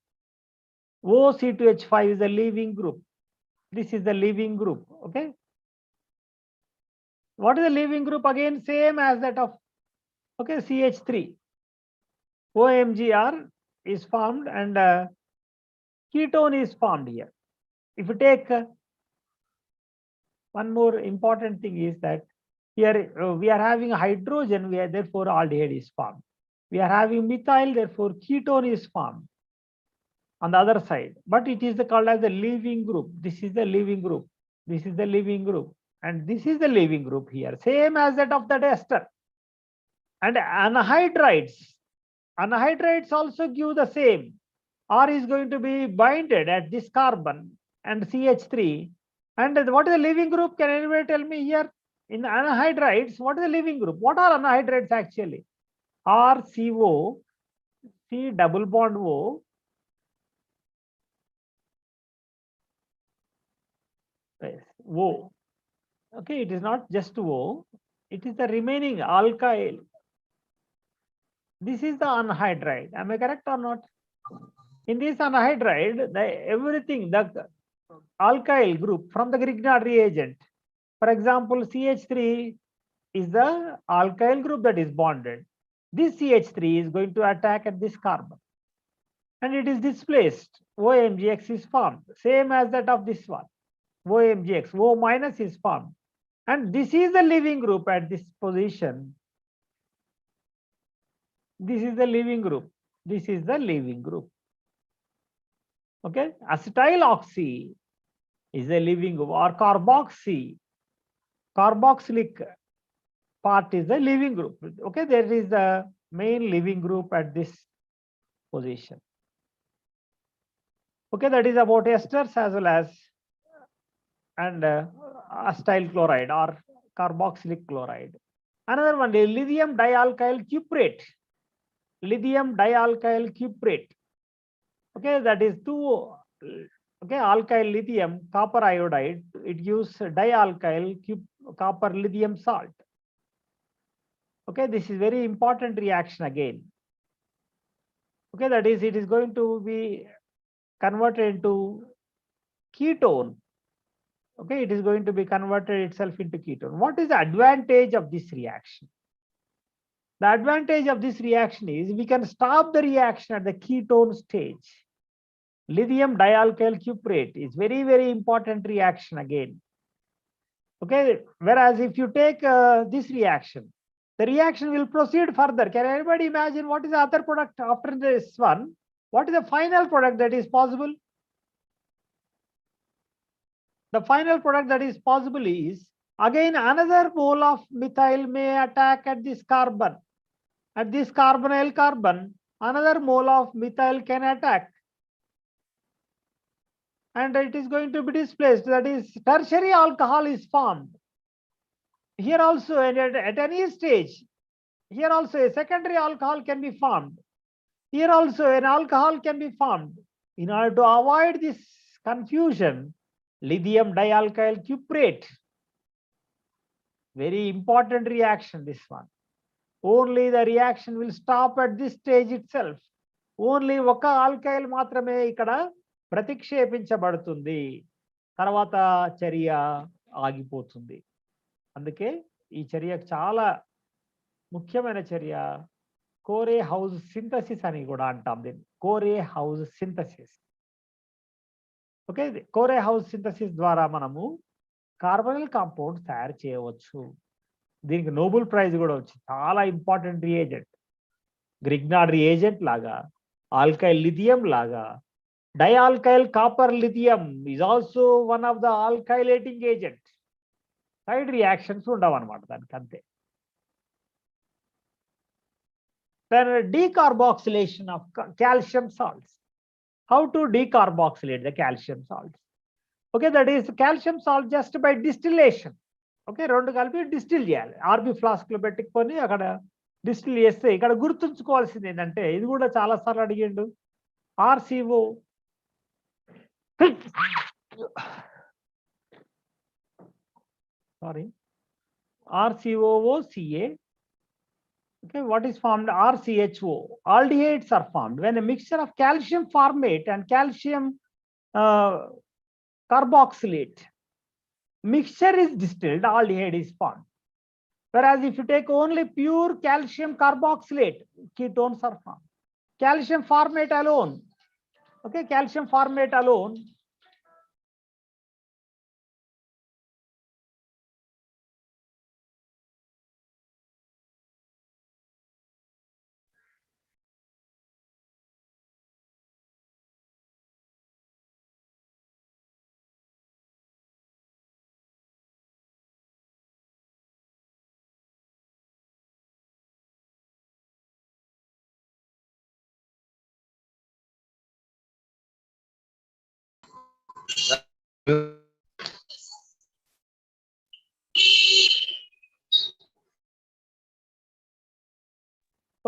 OC2H5 is the leaving group. This is the leaving group. Okay. What is the leaving group? Again, same as that of CH3. OMgR is formed and ketone is formed here. If you take one more important thing is that here we are having hydrogen, therefore aldehyde is formed. We are having methyl, therefore ketone is formed on the other side. But it is called as the leaving group. This is the leaving group. This is the leaving group. And this is the leaving group here, same as that of that ester. And anhydrides. Anhydrides also give the same. R is going to be binded at this carbon and CH3. And what is the leaving group? Can anybody tell me here? In anhydrides, what is the leaving group? What are anhydrides actually? RCO, C double bond O, O. Okay, it is not just O, it is the remaining alkyl. This is the anhydride. Am I correct or not? In this anhydride, everything, the alkyl group from the Grignard reagent. For example, CH3 is the alkyl group that is bonded. This CH3 is going to attack at this carbon and it is displaced. OMgX is formed, same as that of this one. OMgX, O minus is formed. And this is the leaving group at this position. This is the leaving group. This is the leaving group. Okay, acetyl oxy is a leaving group, or carboxy. Carboxylic part is the leaving group. Okay, there is the main leaving group at this position. Okay, that is about esters as well as and acetyl chloride or carboxylic chloride. Another one is lithium dialkyl cuprate. Lithium dialkyl cuprate. Okay, that is two. Okay, alkyl lithium copper iodide. It gives dialkyl copper lithium salt. Okay, this is very important reaction again. Okay, that is, it is going to be converted into ketone. Okay, it is going to be converted itself into ketone. What is the advantage of this reaction? The advantage of this reaction is we can stop the reaction at the ketone stage. Lithium dialkyl cuprate is very, very important reaction again. Okay, whereas if you take this reaction, the reaction will proceed further. Can anybody imagine what is the other product after this one? What is the final product that is possible? The final product that is possible is again another mole of methyl may attack at this carbon. At this carbonyl carbon, another mole of methyl can attack. And it is going to be displaced. That is, tertiary alcohol is formed. Here also, at any stage, here also a secondary alcohol can be formed. Here also an alcohol can be formed. In order to avoid this confusion, lithium dialkyl cuprate, very important reaction, this one. Only the reaction will stop at this stage itself. Only oka alkyl మాత్రమే ఇక్కడ ప్రతిక్షేపించబడుతుంది. తర్వాత చర్య ఆగిపోతుంది. అందుకే ఈ చర్యకు చాలా ముఖ్యమైన చర్య కోరే హౌస్ సింథసిస్ అని కూడా అంటాం దీన్ని. కోరే హౌస్ సింథసిస్. ఓకే, కోరే హౌస్ సింథసిస్ ద్వారా మనము కార్బనల్ కాంపౌండ్స్ తయారు చేయవచ్చు. దీనికి నోబెల్ ప్రైజ్ కూడా వచ్చింది. చాలా ఇంపార్టెంట్ రియేజెంట్. గ్రిగ్నార్డ్ రియేజెంట్ లాగా, ఆల్కైల్ లిథియం లాగా, dialkyl copper lithium is also one of the alkylating agent. Side reactions ఉండవు అనమాట దానికి, అంతే. Then decarboxylation of calcium salts. How to decarboxylate the calcium salts? Okay, that is calcium salt just by distillation. Okay, రెండు కలిపి distil చేయాలి. RB flask లో పెట్టుకొని అక్కడ డిస్టిల్ చేస్తే ఇక్కడ గుర్తుంచుకోవాల్సింది ఏంటంటే, ఇది కూడా చాలా సార్లు అడిగిండు. RCO RCOOCA. Okay, what is formed? RCHO. Aldehydes are formed when a mixture of calcium formate and calcium carboxylate mixture is distilled, aldehyde is formed. Whereas if you take only pure calcium carboxylate, ketones are formed. Calcium formate alone, okay, calcium formate alone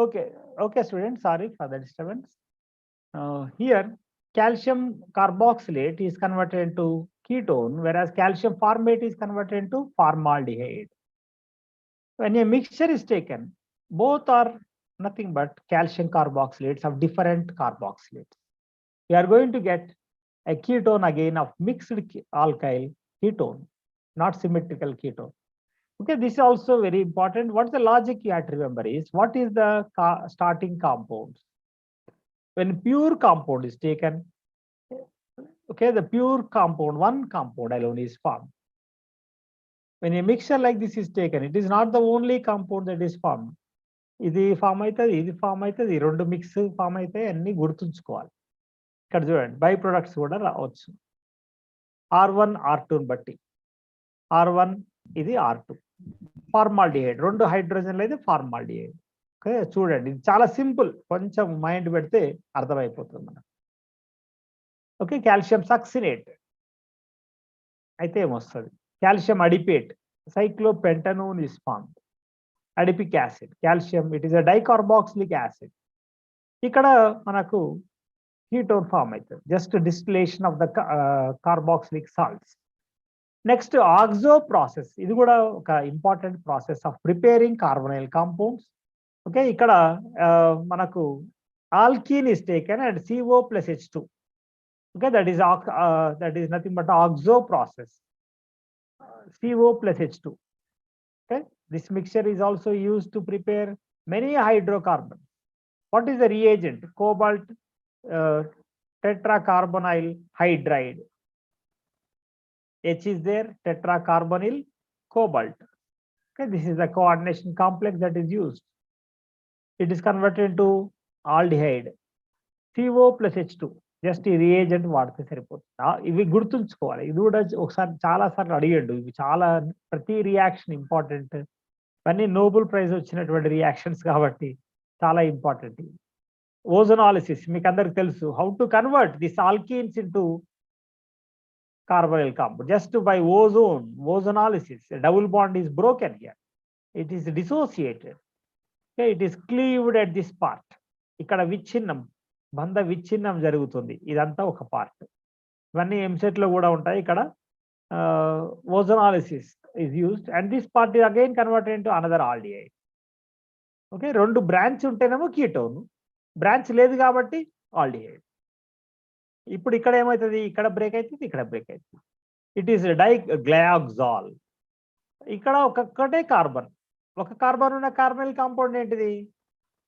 okay, students, sorry for the disturbance. Here calcium carboxylate is converted into ketone, whereas calcium formate is converted into formaldehyde. When a mixture is taken, both are nothing but calcium carboxylates of different carboxylates. We are going to get a ketone again of mixed alkyl ketone, not symmetrical ketone. Okay, this is also very important. What's the logic you have to remember is, what is the starting compounds? When pure compound is taken, okay, the pure compound, one compound alone is formed. When a mixture like this is taken, it is not the only compound that is formed. ఇది form అవుతుంది, ఇది form అవుతుంది, రెండు mix form అవుతాయి, అన్ని గుర్తుంచుకోవాలి. ఇక్కడ చూడండి, బై ప్రొడక్ట్స్ కూడా రావచ్చు. R1 R2 బట్టి, R1 ఇది R2, ఫార్మాల్డిహైడ్, రెండు హైడ్రోజన్లు అయితే ఫార్మాల్డిహైడ్. ఓకే, చూడండి ఇది చాలా సింపుల్, కొంచెం మైండ్ పెడితే అర్థమైపోతుంది మనకు. ఓకే, కాల్షియం సక్సినేట్ అయితే ఏమొస్తుంది? Calcium adipate, cyclopentanone is formed. Adipic acid, calcium, it is a dicarboxylic acid. ఇక్కడ మనకు ketone form అవుతుంది, just distillation of the carboxylic salts. Next, oxo process, ఇది కూడా ఒక important process of preparing carbonyl compounds. Okay, ఇక్కడ మనకు alkene is taken and CO plus H2. Okay, that is nothing but oxo process, CO plus H2. Okay, this mixture is also used to prepare many hydrocarbons. What is the reagent? Cobalt tetracarbonyl hydride. H is there, tetracarbonyl cobalt. Okay, this is the coordination complex that is used. It is converted into aldehyde, CO plus H2. Just ఈ reagent వాడితే సరిపోతుంది. ఇవి గుర్తుంచుకోవాలి. ఇది కూడా ఒకసారి చాలా సార్లు అడిగాడు. ఇవి చాలా, ప్రతి రియాక్షన్ ఇంపార్టెంట్. ఇవన్నీ నోబెల్ ప్రైజ్ వచ్చినటువంటి రియాక్షన్స్ కాబట్టి చాలా ఇంపార్టెంట్. ఓజోనాలిసిస్ మీకు అందరికి తెలుసు. How to convert this alkenes into carbonyl compound just by ozonalysis. A double bond is broken here, it is dissociated. Okay, it is cleaved at this part. ఇక్కడ విచ్ఛిన్నం, బంధ విచ్ఛిన్నం జరుగుతుంది. ఇదంతా ఒక పార్ట్. ఇవన్నీ ఎంసెట్ లో కూడా ఉంటాయి. ఇక్కడ ozonolysis is used and this part is again converted into another aldehyde. Okay, రెండు బ్రాంచ్ ఉంటేనేమో కీటోన్, బ్రాంచ్ లేదు కాబట్టి ఆల్డిహైడ్. ఇప్పుడు ఇక్కడ ఏమవుతుంది? ఇక్కడ బ్రేక్ అవుతుంది, ఇక్కడ బ్రేక్ అవుతుంది. It is diglyoxal. ఇక్కడ ఒక్కటే కార్బన్, ఒక కార్బన్ ఉన్న కార్బonyl కాంపౌండ్ ఏంటిది?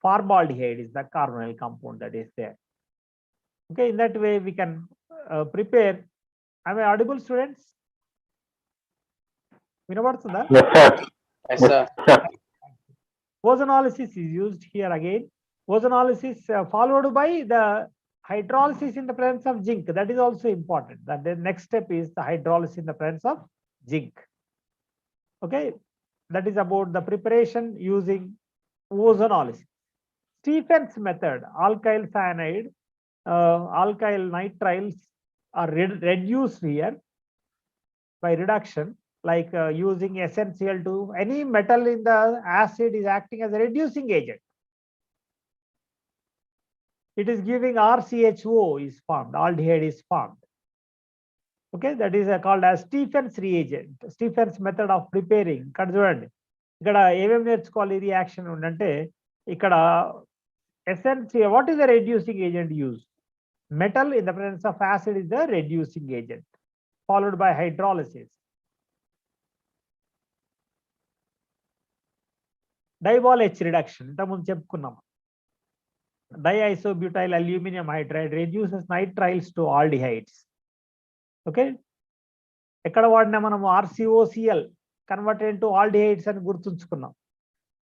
Formaldehyde is the carbonyl compound that is there. Okay, in that way we can prepare. Am I audible, students? వినబడుతుందా? Yes, sir. Ozonolysis is used here again. Ozonolysis followed by the hydrolysis in the presence of zinc. That is also important. That the next step is the hydrolysis in the presence of zinc. Okay, that is about the preparation using ozonolysis. Stephen's method, alkyl cyanide, alkyl nitriles are reduced here by reduction, like using SnCl2. Any metal in the acid is acting as a reducing agent. It is giving RCHO is formed, aldehyde is formed. Okay, that is called as Stephen's reagent, Stephen's method of preparing. ఇక్కడ చూడండి, ఇక్కడ ఏమేమి నేర్చుకోవాలి reaction ఉందంటే, ఇక్కడ essentially what is the reducing agent used? Metal in the presence of acid is the reducing agent, followed by hydrolysis. Dibol H reduction, ఇంతకుముందు చెప్పుకున్నాం. Diisobutyl aluminum hydride reduces nitriles to aldehydes. Okay, ఎక్కడ వాడినా మనం RCOCl converted to aldehydes అని గుర్తుంచుకున్నాం.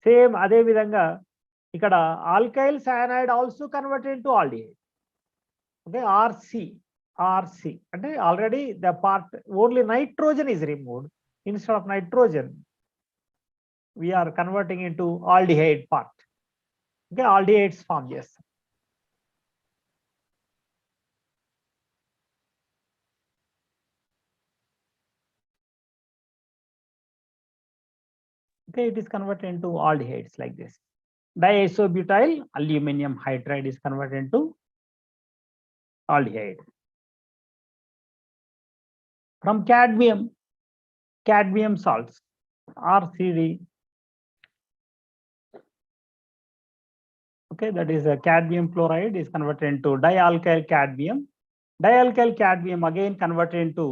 Same అదే విధంగా ఇక్కడ alkyl cyanide also converted to aldehyde. Okay, RC అంటే already the part only nitrogen is removed. Instead of nitrogen we are converting into aldehyde part. Okay, aldehydes form. Yes. Okay, it is converted into aldehydes like this. Diisobutyl aluminum hydride is converted into aldehyde. From cadmium salts, RCD. Okay, that is a cadmium chloride is converted into dialkyl cadmium. Dialkyl cadmium again converted into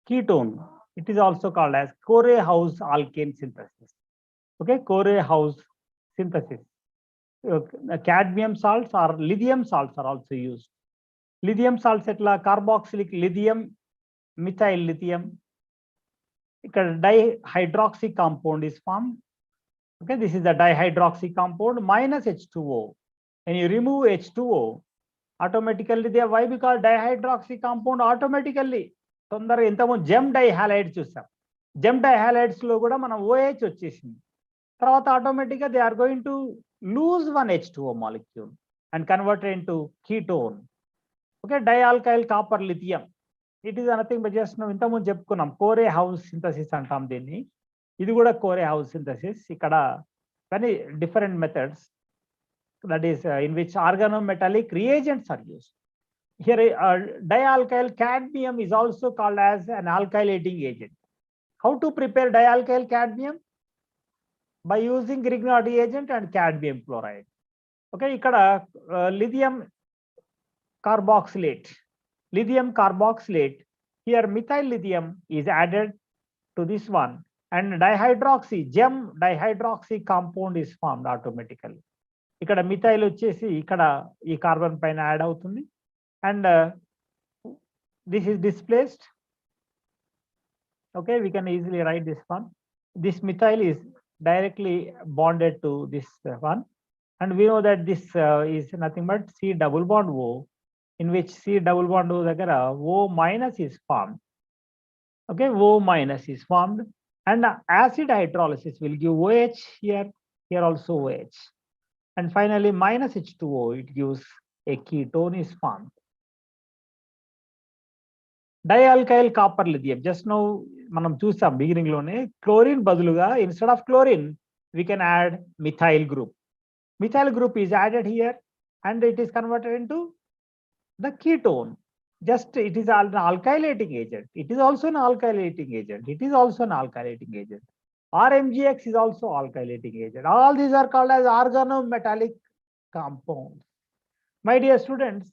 ketone. It is also called as Corey-House alkane synthesis. Okay, Corey-House synthesis. Cadmium salts or lithium salts are also used. Lithium salts etla carboxylic lithium, methyl lithium. Dihydroxy compound is formed. Okay, this is the dihydroxy compound minus H2O. When you remove H2O, automatically there. Why? Because dihydroxy compound automatically తొందరగా ఇంతకుముందు gem dihalide చూసాం. Gem dihalides లో కూడా మనం OH వచ్చేసింది. తర్వాత ఆటోమేటిక్గా they are going to lose one H2O molecule and converted into ketone. Okay, dialkyl copper lithium. It is nothing but just ఇంతకుముందు చెప్పుకున్నాం Corey-House సింథసిస్ అంటాం దీన్ని. ఇది కూడా Corey-House సింథసిస్. ఇక్కడ కానీ different methods, that is in which organometallic reagents are used. Here dialkyl cadmium is also called as an alkylating agent. How to prepare dialkyl cadmium? By using Grignard reagent and cadmium chloride. Okay, ikkada lithium carboxylate. Here methyl lithium is added to this one, and gem dihydroxy compound is formed automatically. ఇక్కడ methyl వచ్చేసి ఇక్కడ ఈ carbon పైన add అవుతుంది, and this is displaced. Okay, we can easily right this one. This methyl is directly bonded to this one, and we know that this is nothing but C double bond O, in which C double bond O దగ్గర O minus is formed. Okay, O minus is formed, and acid hydrolysis will give OH here also OH. And finally minus H2O, it gives a ketone is formed. Dialkyl copper lithium, just now మనం చూసాం beginning లోనే, chlorine బదులుగా instead of chlorine we can add methyl group. Methyl group is added here and it is converted into the ketone. Just it is an alkylating agent. It is also an alkylating agent. RMGX is also alkylating agent. All these are called as organometallic compounds. My dear students,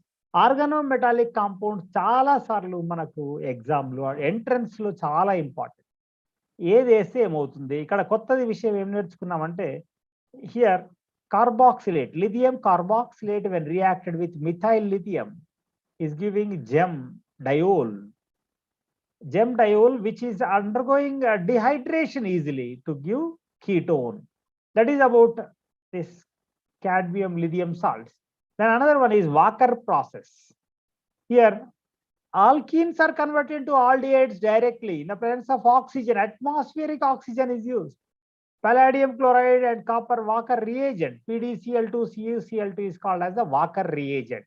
organometallic compounds చాలా సార్లు మనకు ఎగ్జామ్లో entrance లో చాలా important. ఏది వేస్తే ఏమవుతుంది, ఇక్కడ కొత్తది విషయం ఏం నేర్చుకున్నామంటే, here carboxylate, lithium carboxylate when reacted with methyl lithium is giving gem diol, which is undergoing dehydration easily to give ketone. That is about this cadmium lithium salts. Then another one is Walker process. Here alkenes are converted into aldehydes directly in the presence of oxygen. Atmospheric oxygen is used. Palladium chloride and copper Walker reagent, PdCl2 CuCl2 is called as the Walker reagent.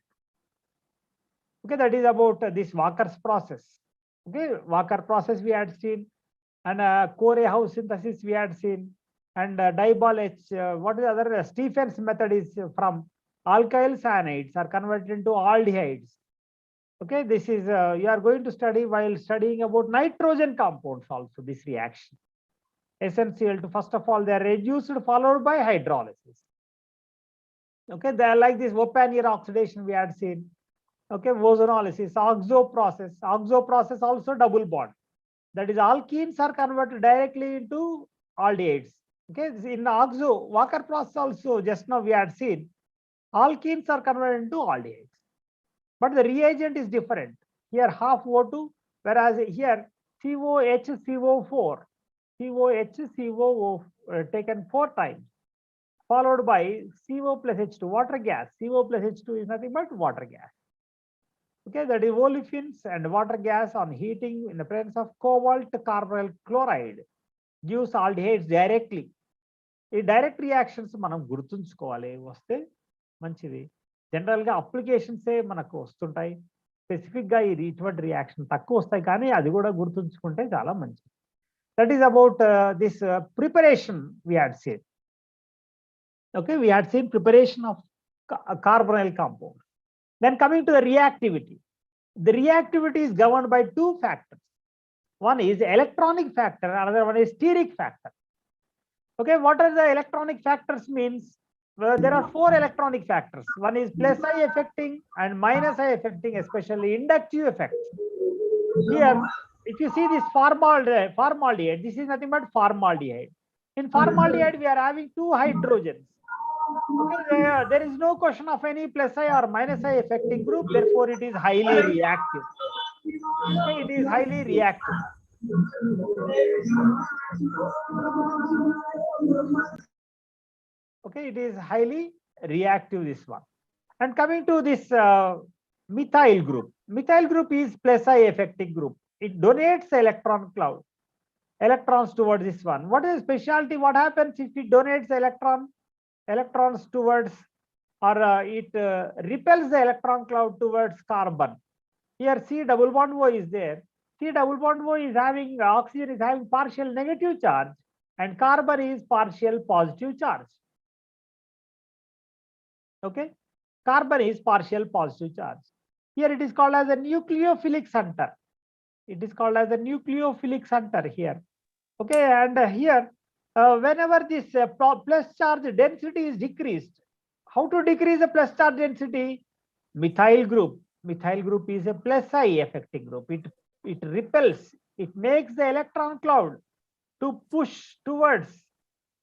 Okay, that is about this Walker's process. Okay, Walker process we had seen, and Corey house synthesis we had seen, and Dibol H. What is the other? Stephen's method is from alkyl cyanides are converted into aldehydes. Okay, this is you are going to study while studying about nitrogen compounds also, this reaction. Essential to, first of all, they are reduced followed by hydrolysis. Okay, they are like this Opanier oxidation we had seen. Okay, ozonolysis, oxo process also double bond. That is, alkenes are converted directly into aldehydes. Okay, in oxo Walker process also, just now we had seen, alkenes are converted into aldehydes, but the reagent is different. Here half O2, whereas here COHCO4. COHCO taken 4 times, followed by CO plus H2, water gas. CO plus H2 is nothing but water gas. Okay, that is olefins and water gas on heating in the presence of cobalt carbonyl chloride gives aldehydes directly. ఈ direct reactions మనం గుర్తుంచుకోవాలి, వస్తే మంచిది. జనరల్గా అప్లికేషన్సే మనకు వస్తుంటాయి, స్పెసిఫిక్గా ఇటువంటి రియాక్షన్ తక్కువ వస్తాయి, కానీ అది కూడా గుర్తుంచుకుంటే చాలా మంచిది. That is about this preparation we had seen. Okay, we had seen preparation of carbonyl compound. Then coming to the reactivity. The reactivity is governed by 2 factors. One is electronic factor, another one is steric factor. Okay, what are the electronic factors means? Well, there are 4 electronic factors. One is plus I affecting and minus I affecting, especially inductive effects. Here, if you see this formaldehyde, this is nothing but formaldehyde. In formaldehyde, we are having 2 hydrogens. Okay, there is no question of any plus I or minus I affecting group, therefore it is highly reactive. Okay, it is highly reactive. Okay, it is highly reactive, this one. And coming to this methyl group. Methyl group is plus I affecting group. It donates electron cloud, electrons towards this one. What is specialty? What happens if it donates electrons towards, or it repels the electron cloud towards carbon? Here C double bond O is there. C double bond O is having, oxygen is having partial negative charge and carbon is partial positive charge. Okay, carbon is partial positive charge. Here it is called as a nucleophilic center. It is called as a nucleophilic center here. Okay, and here whenever this plus charge density is decreased, how to decrease the plus charge density? Methyl group is a plus I affecting group. It repels, it makes the electron cloud to push towards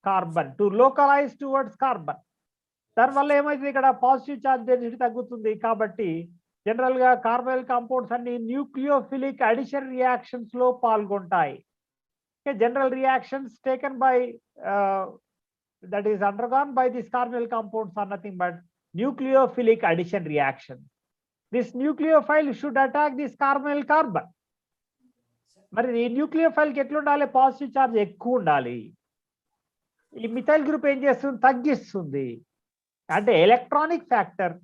carbon, to localize towards carbon. దానివల్ల ఏమైతుంది, ఇక్కడ positive charge density తగ్గుతుంది. కాబట్టి general గా carbonyl compounds అన్ని nucleophilic addition reactions లో పాల్గొంటాయి. General reactions taken by that is undergone by these carbonyl compounds are nothing but nucleophilic addition reaction. This nucleophile should attack this carbonyl carbon. మరి ఈ nucleophile కి ఎట్లా ఉండాలి? Positive charge ఎక్కువ ఉండాలి. ఈ మిథైల్ గ్రూప్ ఏం చేస్తుంది? తగ్గిస్తుంది. అంటే electronic factor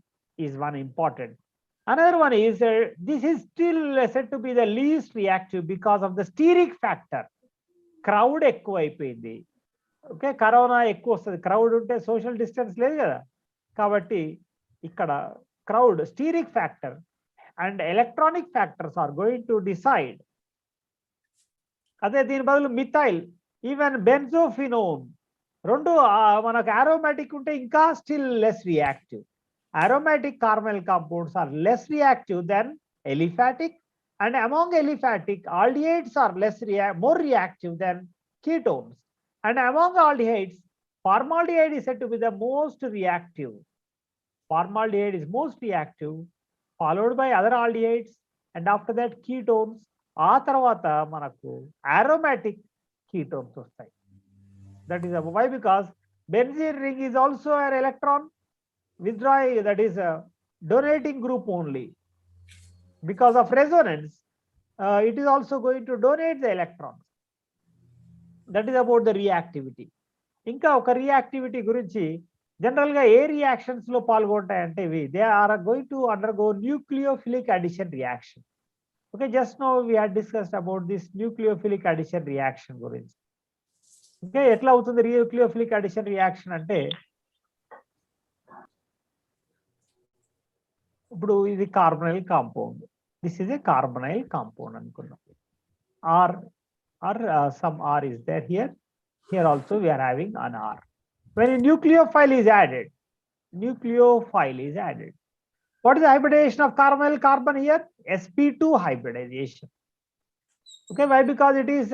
is one important. Another one is this is still said to be the least reactive because of the steric factor. Crowd ఎక్కువ అయిపోయింది. ఓకే, కరోనా ఎక్కువ వస్తుంది. క్రౌడ్ ఉంటే సోషల్ డిస్టెన్స్ లేదు కదా, కాబట్టి ఇక్కడ crowd, steric factor and electronic factors are going to decide. అదే దీని బదులు మిథైల్, ఈవెన్ బెంజోఫినోన్, రెండు మనకు ఆరోమాటిక్ ఉంటే ఇంకా still less reactive. aromatic carbonyl compounds are less reactive than aliphatic, and among aliphatic, aldehydes are more reactive than ketones. And among aldehydes, formaldehyde is said to be the most reactive. Formaldehyde is most reactive, followed by other aldehydes, and after that ketones. ఆ తర్వాత మనకు aromatic ketones వస్తాయి. That is why, because benzene ring is also an electron withdrawing, that is a donating group only. Because of resonance, it is also going to donate the electrons. That is about the reactivity. ఇంకా ఒక reactivity గురించి general గా ఏ reactions లో పాల్గొంటాయంటే they are going to undergo nucleophilic addition reaction. Okay, just now we had discussed about this nucleophilic addition reaction గురించి. Okay, ఎట్లా అవుతుంది న్యూక్లియోఫిలిక్ అడిషన్ రియాక్షన్ అంటే, ఇప్పుడు ఇది carbonyl compound, this is a carbonyl compound అనుకున్నాం. R some R is there here. Here also we are having an R. When a nucleophile is added, what is the hybridization of carbonyl carbon here? sp2 hybridization. Okay, why? Because it is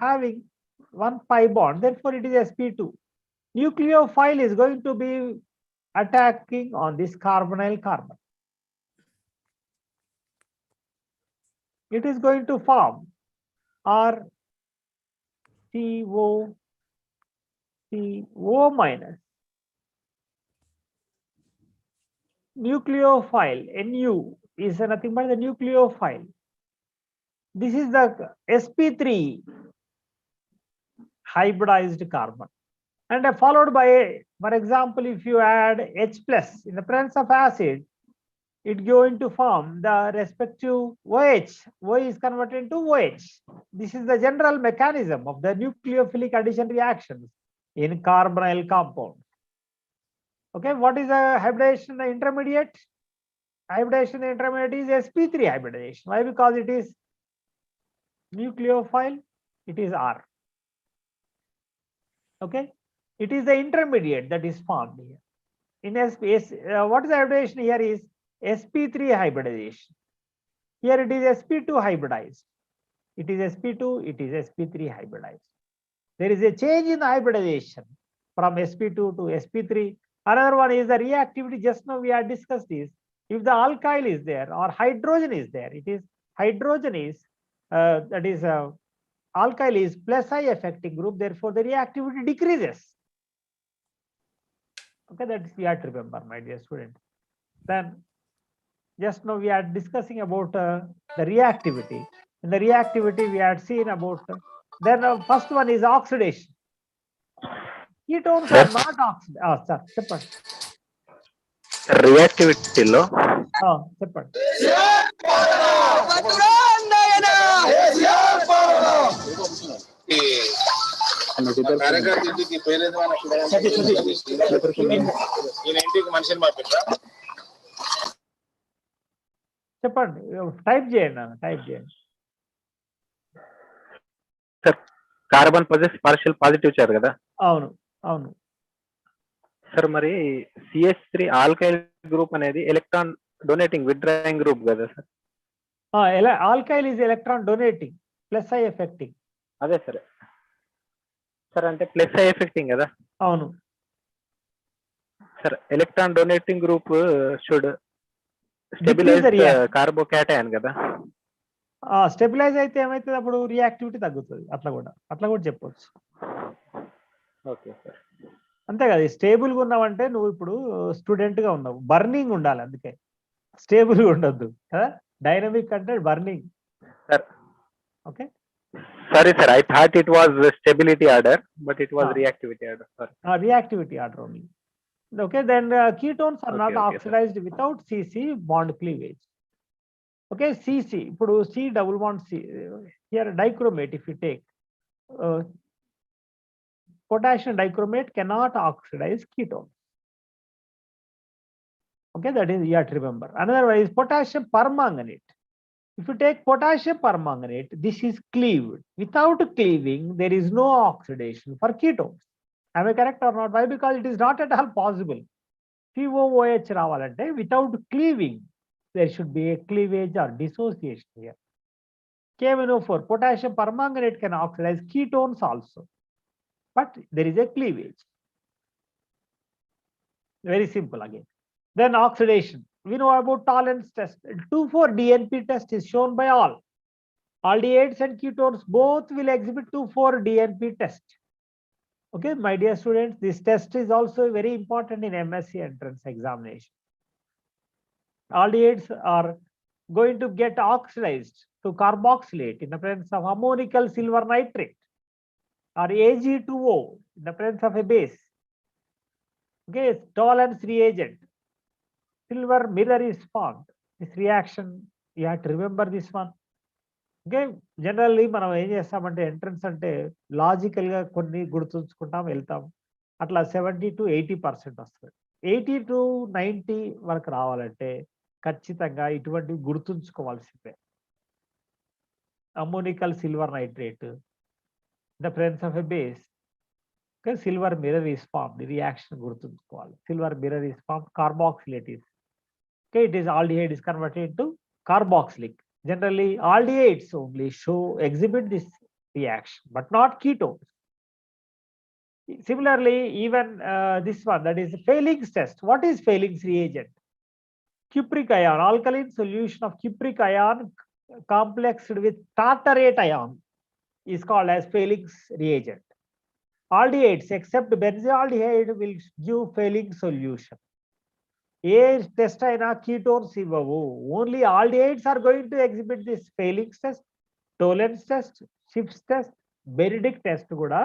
having one pi bond, therefore it is sp2. Nucleophile is going to be attacking on this carbonyl carbon. It is going to form CO minus. Nucleophile Nu is nothing but the nucleophile. This is the sp3 hybridized carbon, and followed by for example, if you add H plus in the presence of acid, it going to form the respective OH. O is converted into OH. This is the general mechanism of the nucleophilic addition reactions in carbonyl compound. Okay, what is the hybridization intermediate? Hybridization intermediate is sp3 hybridization. Why? Because it is nucleophile, it is R. Okay, it is the intermediate that is formed here. In what is the hybridization here is sp3 hybridization. Here it is sp2 hybridized. It is sp2, it is sp3 hybridized. There is a change in the hybridization from sp2 to sp3. Another one is the reactivity. Just now we have discussed this. If the alkyl is there or hydrogen is there, it is hydrogen is that is alkyl is plus I affecting group, therefore the reactivity decreases. Okay, that is we have to remember, my dear student. Then just now we are discussing about the reactivity. In the reactivity we had seen about then first one is oxidation. Ketones are not oxidized. Sir, చెప్పండి. రియాక్టివిటీలో చెప్పండి. చెప్పండి, type చేయండి అన్న, type చేయండి. Sir carbon partial positive ఇచ్చారు కదా. అవును అవును సార్, మరి CH3 ఆల్కైల్ గ్రూప్ అనేది ఎలక్ట్రాన్ డొనేటింగ్ విత్డ్రాయింగ్ గ్రూప్ కదా sir. Alkyl is electron donating plus I effecting. అదే సరే సార్, అంటే ప్లస్ ఐ ఎఫెక్టింగ్ కదా. అవును sir, electron donating group should stabilise carbocation కదా. స్టెబిలైజ్ అయితే ఏమైతుంది, అప్పుడు రియాక్టివిటీ తగ్గుతుంది. అట్లా కూడా చెప్పవచ్చు. ఓకే సార్, అంతే కదా. స్టేబుల్గా ఉన్నావంటే నువ్వు ఇప్పుడు స్టూడెంట్ గా ఉన్నావు, బర్నింగ్ ఉండాలి, అందుకే స్టేబుల్గా ఉండొద్దు కదా. డైనమిక్ అంటే burning. Sir okay, sorry sir, I thought it was stability order, but it was reactivity order. Sorry, reactivity order only. Okay, then ketones are not oxidized without CC bond cleavage. Okay, CC, ఇప్పుడు C double bond C. Here dichromate, if you take potassium dichromate cannot oxidize ketones. Okay, that is you have to remember. Another one is potassium permanganate. If you take potassium permanganate, this is cleaved. Without cleaving, there is no oxidation for ketones. Am I correct or not? Why? Because it is not at all possible. COOH రావాలంటే without cleaving, there should be a cleavage or dissociation here. KMNO4, potassium permanganate can oxidize ketones also, but there is a cleavage. Very simple again. Then oxidation. We know about tolerance test. 2,4-DNP test is shown by all. Aldehydes and ketones both will exhibit 2,4-DNP test. Okay, my dear students, this test is also very important in MSc entrance examination. Aldehydes are going to get oxidized to carboxylate in the presence of ammonical silver nitrate or Ag2O in the presence of a base. Okay, tolerance reagent. Silver mirror is formed. This reaction, you have to remember this one. Okay generally మనం ఏం చేస్తామంటే entrance అంటే లాజికల్గా కొన్ని గుర్తుంచుకుంటాం వెళ్తాం అట్లా 70 to 80% వస్తుంది. 80 to 90 వరకు రావాలంటే ఖచ్చితంగా ఇటువంటివి గుర్తుంచుకోవాల్సిందే. Ammoniacal silver nitrate the presence of a base, silver mirror is formed, reaction గుర్తుంచుకోవాలి. Silver mirror is formed, carboxylate is okay, it is aldehyde is converted to carboxylic. Generally, aldehydes only exhibit this reaction, but not ketones. Similarly, even this one, that is Fehling's test. What is Fehling's reagent? Cupric ion, alkaline solution of cupric ion complexed with tartarate ion is called as Fehling's reagent. Aldehydes except benzaldehyde will give Fehling's solution. ఏ test అయినా ketones ఇవ్వవు. Only aldehydes are going to exhibit this Fehling's test, Tollens test, Schiff's test, Benedict's test కూడా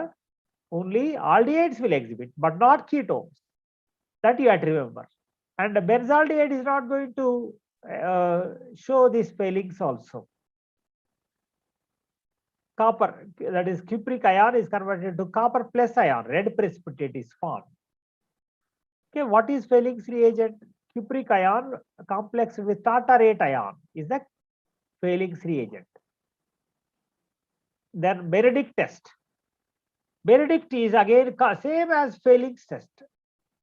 only aldehydes will exhibit but not ketones. That you have to remember. And benzaldehyde is not going to show these failings also. Copper, that is cupric ion, is converted to copper plus ion, red precipitate is formed. Okay, what is Fehling's reagent? Cupric ion complexed with tartarate ion is the Fehling's reagent. Then Benedict test. Benedict is again same as Fehling's test.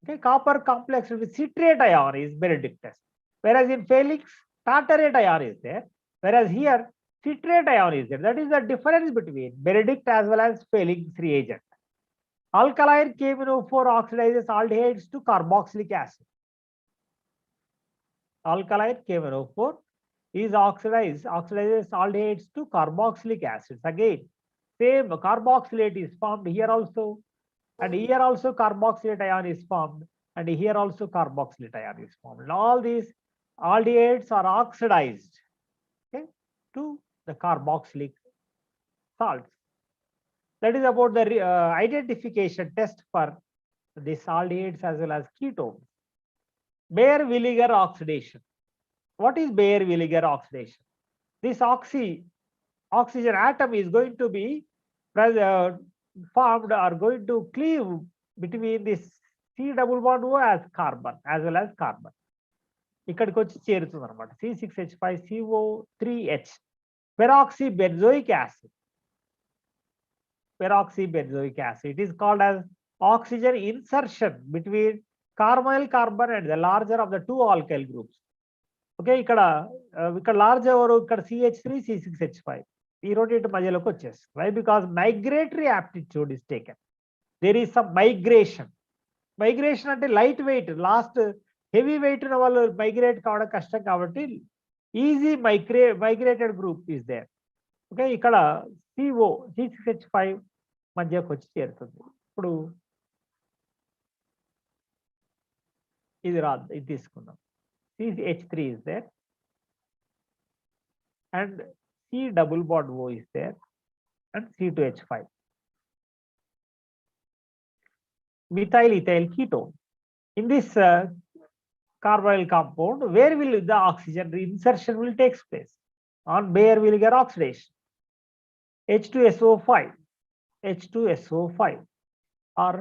Okay, copper complexed with citrate ion is Benedict test. Whereas in Fehling's, tartarate ion is there. Whereas here, citrate ion is there. That is the difference between Benedict as well as Fehling's reagent. Alkaline KMNO4 oxidizes aldehydes to carboxylic acid. Alkaline KMNO4 is oxidizes aldehydes to carboxylic acids. Again, same carboxylate is formed here also, and here also carboxylate ion is formed, and here also carboxylate ion is formed. And all these aldehydes are oxidized, okay, to the carboxylic salts. That is about the identification test for these aldehydes as well as ketones. Baeyer-Villiger oxidation. What is Baeyer-Villiger oxidation? This oxygen atom is going to be formed or going to cleave between this C double bond O as carbon as well as carbon. ఇక్కడికి వచ్చి చేరుతుంది అనమాట. C6H5CO3H, peroxybenzoic acid. Peroxybenzoic acid. It is called as oxygen insertion between carbonyl carbon and the larger of the two alkyl groups. Okay, ఇక్కడ larger ఎవరు, ఇక్కడ CH3 C6H5 ఈ రెండింటి మధ్యలోకి వచ్చేస్తుంది. Why? Because migratory aptitude is taken. There is some migration. Migration అంటే light weight, last heavy weight ఉన్న వాళ్ళు మైగ్రేట్ కావడం కష్టం కాబట్టి easy migrated group is there. Okay, ఇక్కడ C6H5 మధ్యకు వచ్చి చేరుతుంది. ఇప్పుడు ఇది రాదు, ఇది తీసుకుందాం. CH3 is there and C double bond O is there and C2H5. Methyl ethyl ketone. In this carbonyl compound, where will the oxygen insertion will take place? On Baeyer-Villiger oxidation. H2SO5 or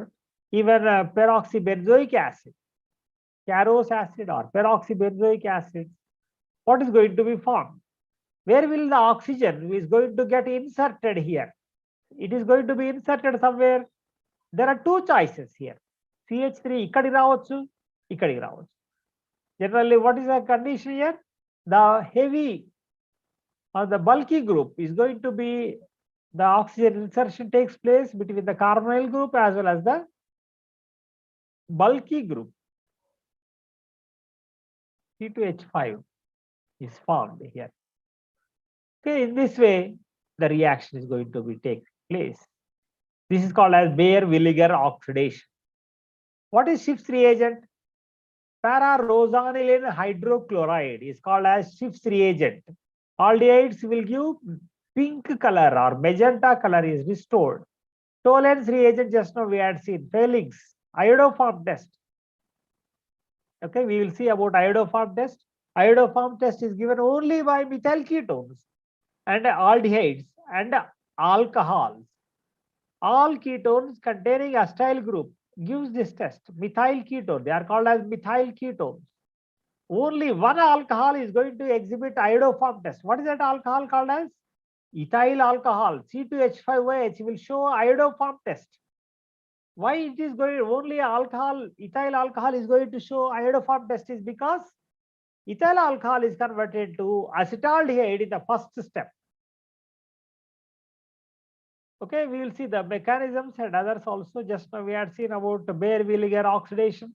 even peroxybenzoic acid, Carros acid or peroxybenzoic acid. What is going to be formed? Where will the oxygen is going to get inserted here? It is going to be inserted somewhere. There are two choices here. CH3 ikkadi raavochu, ఇక్కడికి రావచ్చు. Generally, what is the condition here? The heavy or the bulky group is going to be, the oxygen insertion takes place between the carbonyl group as well as the bulky group. C2H5 is formed here. Okay, in this way, the reaction is going to be take place. This is called as Baeyer-Villiger oxidation. What is Schiff's reagent? Para-rosanyl hydrochloride is called as Schiff's reagent. Aldehydes will give pink color or magenta color is restored. Tollens reagent, just now we had seen. Fehling's iodoform test. Okay, we will see about iodoform test. Iodoform test is given only by methyl ketones and aldehydes and alcohols. All ketones containing acyl group gives this test. Methyl ketone, they are called as methyl ketones. Only one alcohol is going to exhibit iodoform test. What is that alcohol called as? Ethyl alcohol. C2H5OH will show iodoform test. Why it is going only alcohol, ethyl alcohol is going to show iodoform test is because ethyl alcohol is converted to acetaldehyde in the first step. Okay, we will see the mechanisms and others also. Just now we had seen about Baeyer-Villiger oxidation.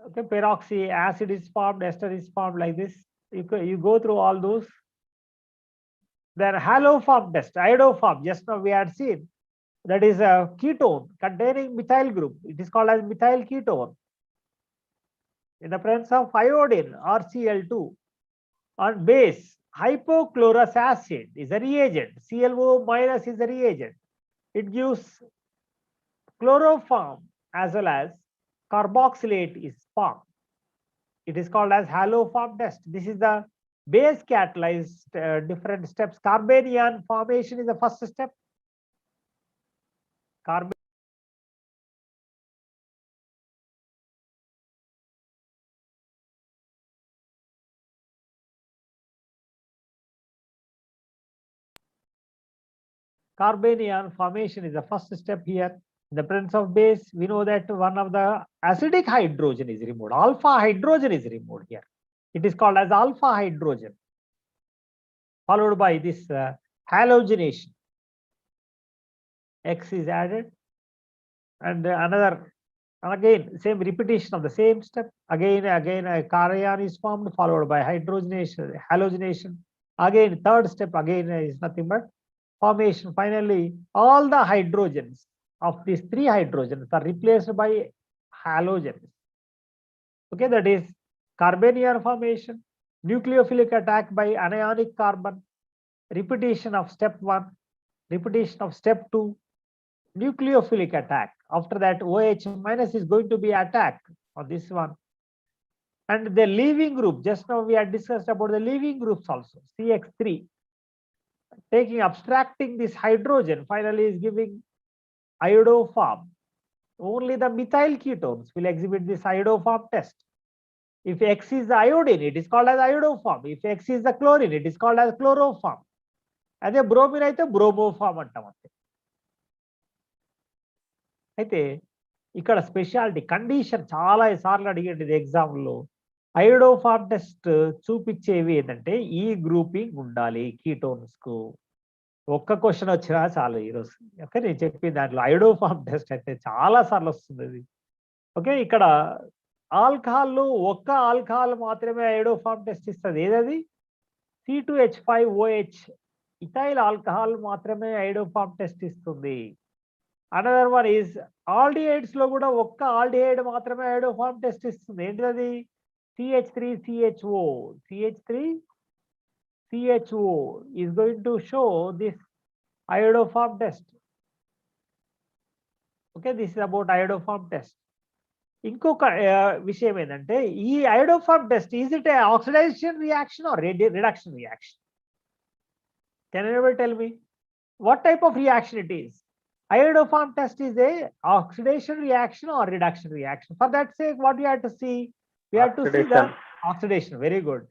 Okay, peroxy acid is formed, ester is formed like this. You go through all those. Then haloform test, iodoform, just now we had seen. That is a ketone containing methyl group. It is called as methyl ketone. In the presence of iodine or Cl2 on base, hypochlorous acid is a reagent. ClO minus is a reagent. It gives chloroform as well as carboxylate is formed. It is called as haloform test. This is the base catalyzed different steps. Carbanion formation is the first step. Carbanion formation is the first step here. In the presence of base, we know that one of the acidic hydrogen is removed. Alpha hydrogen is removed here. It is called as alpha hydrogen, followed by this halogenation. X is added, and another, again same repetition of the same step. Again a cation is formed, followed by hydrogenation, halogenation. Again third step again is nothing but formation. Finally, all the hydrogens of these three hydrogens are replaced by halogens. Okay, that is carbanion formation, nucleophilic attack by anionic carbon, repetition of step 1, repetition of step 2, nucleophilic attack. After that, OH minus is going to be attacked on this one. And the leaving group, just now we had discussed about the leaving groups also, CX3. Abstracting this hydrogen, finally is giving iodoform. Only the methyl ketones will exhibit this iodoform test. If X is the iodine, it is called as iodoform. If X is the chlorine, it is called as chloroform. అదే bromine అయితే బ్రోమోఫామ్ అంటాం అంతే. అయితే ఇక్కడ speciality condition చాలా సార్లు అడిగేది ఎగ్జామ్లో. ఐడోఫామ్ టెస్ట్ చూపించేవి ఏంటంటే ఈ గ్రూపింగ్ ఉండాలి కీటోన్స్ కు. ఒక్క క్వశ్చన్ వచ్చినా చాలు ఈరోజు. ఓకే, నేను చెప్పిన దాంట్లో ఐడోఫామ్ టెస్ట్ అయితే చాలా సార్లు వస్తుంది. ఓకే, ఇక్కడ ఆల్కహాల్లో ఒక్క ఆల్కహాల్ మాత్రమే ఐడోఫామ్ టెస్ట్ ఇస్తుంది. ఏదది? C2H5OH ఇథైల్ ఆల్కహాల్ మాత్రమే ఐడోఫామ్ టెస్ట్ ఇస్తుంది. అనదర్ వన్ ఈజ్ ఆల్డిహైడ్స్ లో కూడా ఒక్క ఆల్డిహైడ్ మాత్రమే ఐడోఫామ్ టెస్ట్ ఇస్తుంది. ఏంటిది? CH3CHO. CH3CHO is going to show this iodoform test. Okay, this is about iodoform test. ఇంకొక విషయం ఏంటంటే ఈ iodoform test, is it a oxidation reaction or reduction reaction? Can anyone tell me what type of reaction it is? Iodoform test is a oxidation reaction or reduction reaction. For that sake, what we have to see? We have to see the oxidation. Very good.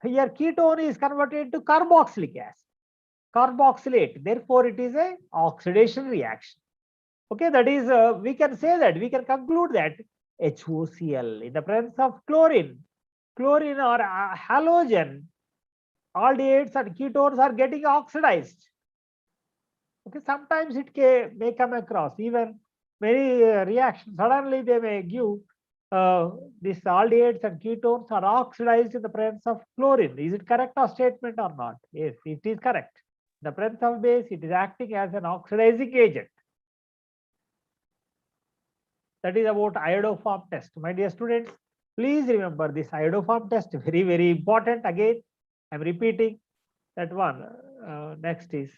Here ketone is converted to carboxylic acid, carboxylate. Therefore, it is a oxidation reaction. Okay, that is we can say that, we can conclude that HOCl. In the presence of chlorine or halogen, aldehydes and ketones are getting oxidized. Okay, sometimes it may come across even many reactions. Suddenly they may give these aldehydes and ketones are oxidized in the presence of chlorine. Is it correct or statement or not? Yes, it is correct. In the presence of base, it is acting as an oxidizing agent. That is about iodoform test. My dear students, please remember this iodoform test, very, very important. Again, I'm repeating that one. Next is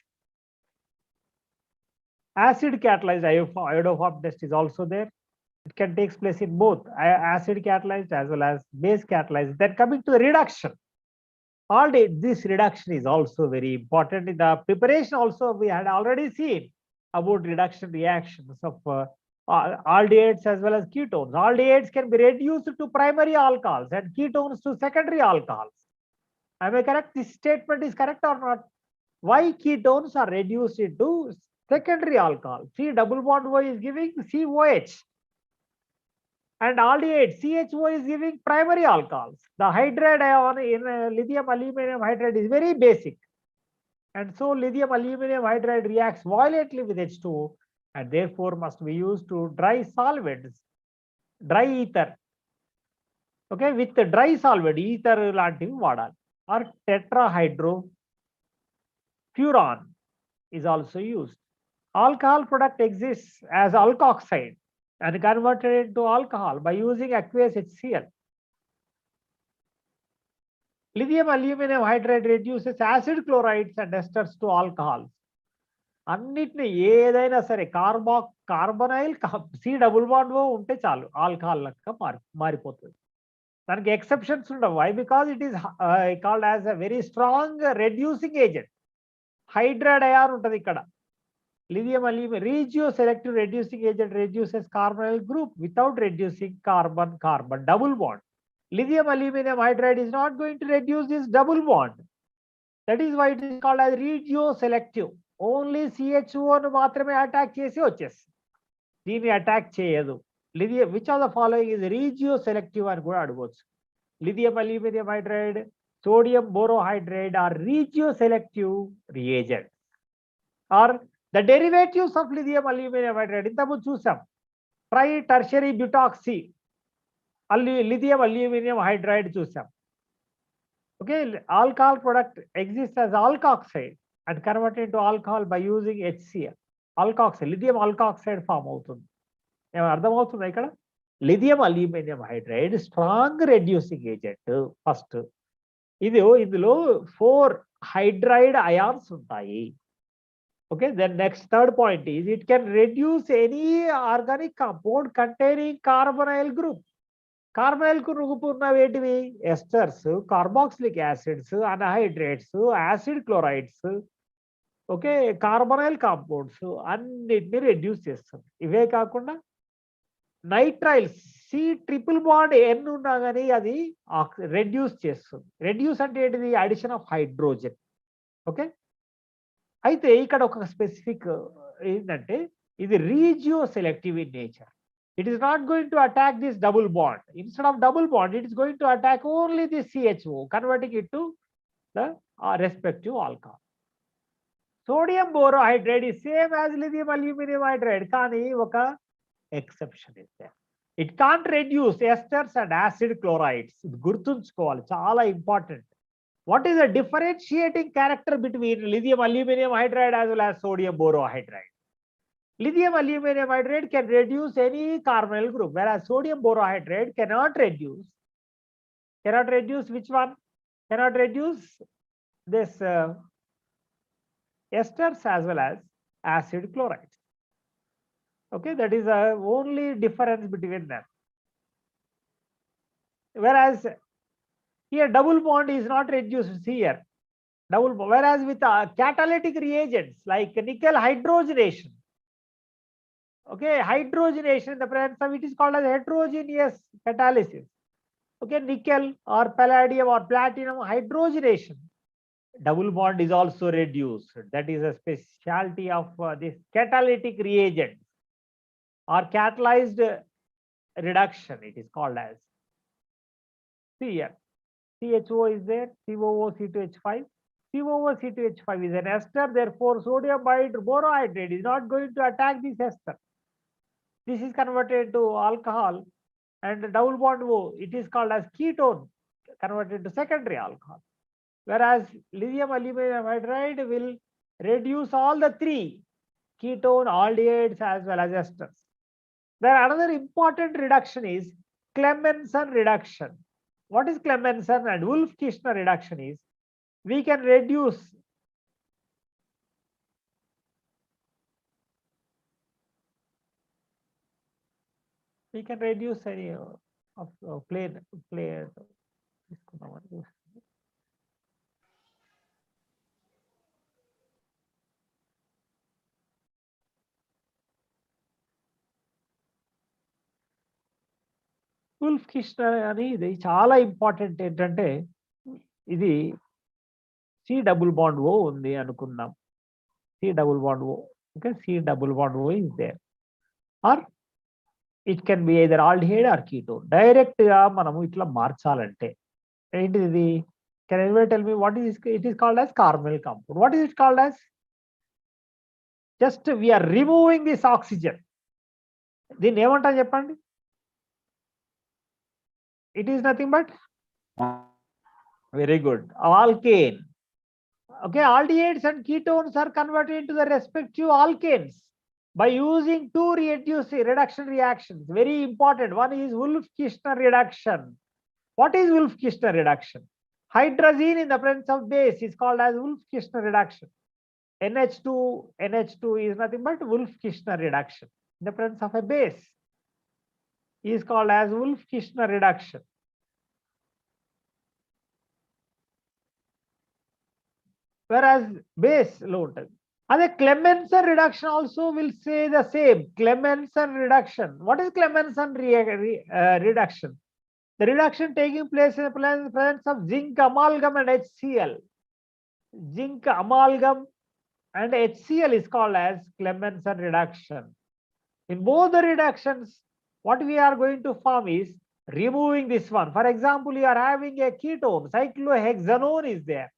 acid catalyzed iodoform test is also there. It can take place in both acid catalyzed as well as base catalyzed. Then coming to the reduction, this reduction is also very important. In the preparation also, we had already seen about reduction reactions of aldehydes as well as ketones. Aldehydes can be reduced to primary alcohols and ketones to secondary alcohols. Am I correct? This statement is correct or not? Why ketones are reduced into secondary alcohol? C double bond O is giving COH. And aldehyde CHO is giving primary alcohols. The hydride ion in lithium aluminum hydride is very basic. And so lithium aluminum hydride reacts violently with H2O and therefore must be used to dry solvents, dry ether. Okay, with the dry solvent, ether lantivi vadali. Or tetrahydrofuran is also used. Alcohol product exists as alkoxide and converted into alcohol by using aqueous HCl. Lithium aluminum hydride reduces acid chlorides and esters to alcohols. అన్నిటిని ఏదైనా సరే carbonyl C double bond ఉంటే చాలు alcohol లెక్క మారిపోతుంది. దానికి exceptions ఉండవు. Why? Because it is called as a very strong reducing agent. Hydride ion ఉంటుంది ఇక్కడ. Lithium aluminum regio selective reducing agent reduces carbonyl group without reducing carbon double bond. Lithium aluminum hydride is not going to reduce this double bond. That is why it is called as regio selective. Only CHO ను మాత్రమే attack చేసి వచ్చేసి దీన్ని attack చేయదు. Lithium which of the following is regio selective అని కూడా అడగవచ్చు. Lithium aluminium hydride, sodium borohydride are regio selective reagents. Or the derivatives of lithium aluminum hydride ఇంతకుముందు చూసాం. Tri tertiary butoxy lithium aluminum hydride చూసాం. Okay, alcohol product exists as alkoxide and converted into alcohol by using HCl. Alkoxide, lithium alkoxide form అవుతుంది. అర్థమవుతుంది ఇక్కడ. Lithium aluminium hydride strong reducing agent first. ఇందులో 4 hydride ions ఉంటాయి. Okay, then next third point is it can reduce any organic compound containing carbonyl group. Carbonyl group ఉన్నవి ఏంటివి? Esters, carboxylic acids, anhydrides, acid chlorides, okay, carbonyl compounds అన్నిటిని reduce చేస్తుంది. ఇవే కాకుండా nitriles C triple bond N ఉన్నా కానీ అది reduce చేస్తుంది. రెడ్యూస్ అంటే ఏంటిది? Addition of hydrogen. ఓకే, అయితే ఇక్కడ ఒక స్పెసిఫిక్ ఏంటంటే ఇది రీజియో selective in nature. It is not going to attack this double bond. Instead of double bond, it is going to attack only this CHO, converting it to the respective alcohol. Sodium borohydride is same as lithium aluminum hydride, కానీ ఒక exception is there. It can't reduce esters and acid chlorides. ఇది గుర్తుంచుకోవాలి, చాలా important. What is the differentiating character between lithium aluminum hydride as well as sodium borohydride? Lithium aluminum hydride can reduce any carbonyl group, whereas sodium borohydride cannot reduce. Cannot reduce which one? Cannot reduce this esters as well as acid chlorides. Okay, that is the only difference between them. Whereas here double bond is not reduced here. Whereas with catalytic reagents like nickel hydrogenation. Okay, hydrogenation in the presence of it is called as heterogeneous catalysis. Okay, nickel or palladium or platinum hydrogenation, double bond is also reduced. That is a specialty of this catalytic reagent or catalyzed reduction, it is called as. See here, CHO is there, COOC2H5. COOC2H5 is an ester, therefore sodium borohydrate is not going to attack this ester. This is converted to alcohol, and double bond O, it is called as ketone, converted to secondary alcohol. Whereas lithium aluminum hydride will reduce all the three ketone, aldehydes as well as esters. Then another important reduction is Clemmensen reduction. What is Clemmensen and Wolff-Kishner reduction is, we can reduce any of plane. Wolff-Kishner అనేది చాలా important. ఏంటంటే ఇది C double bond O ఉంది అనుకుందాం. C double bond O. Okay, C double bond O is there. Or it can be either aldehyde or ketone. Direct గా మనము ఇట్లా మార్చాలంటే ఏంటిది? Can anybody tell me what is it is called as carbonyl compound? What is it called as? Just we are removing this oxygen. దీన్ని ఏమంటారు చెప్పండి? It is nothing but very good, alkane. Okay, aldehydes and ketones are converted into the respective alkanes by using two reduction reactions. Very important. One is Wolff-Kishner reduction. What is Wolff-Kishner reduction? Hydrazine in the presence of base is called as Wolff-Kishner reduction. NH2 is nothing but Wolff-Kishner reduction in the presence of a base is called as Wolff-Kishner reduction. Whereas base low ఉంటుంది. అదే Clemmensen reduction also will say the same. Clemmensen reduction. What is Clemmensen reduction? The reduction taking place in the presence of zinc amalgam and HCl. Zinc amalgam and HCl is called as Clemmensen reduction. In both the reductions, what we are going to form is removing this one. For example, you are having a ketone, cyclohexanone is there.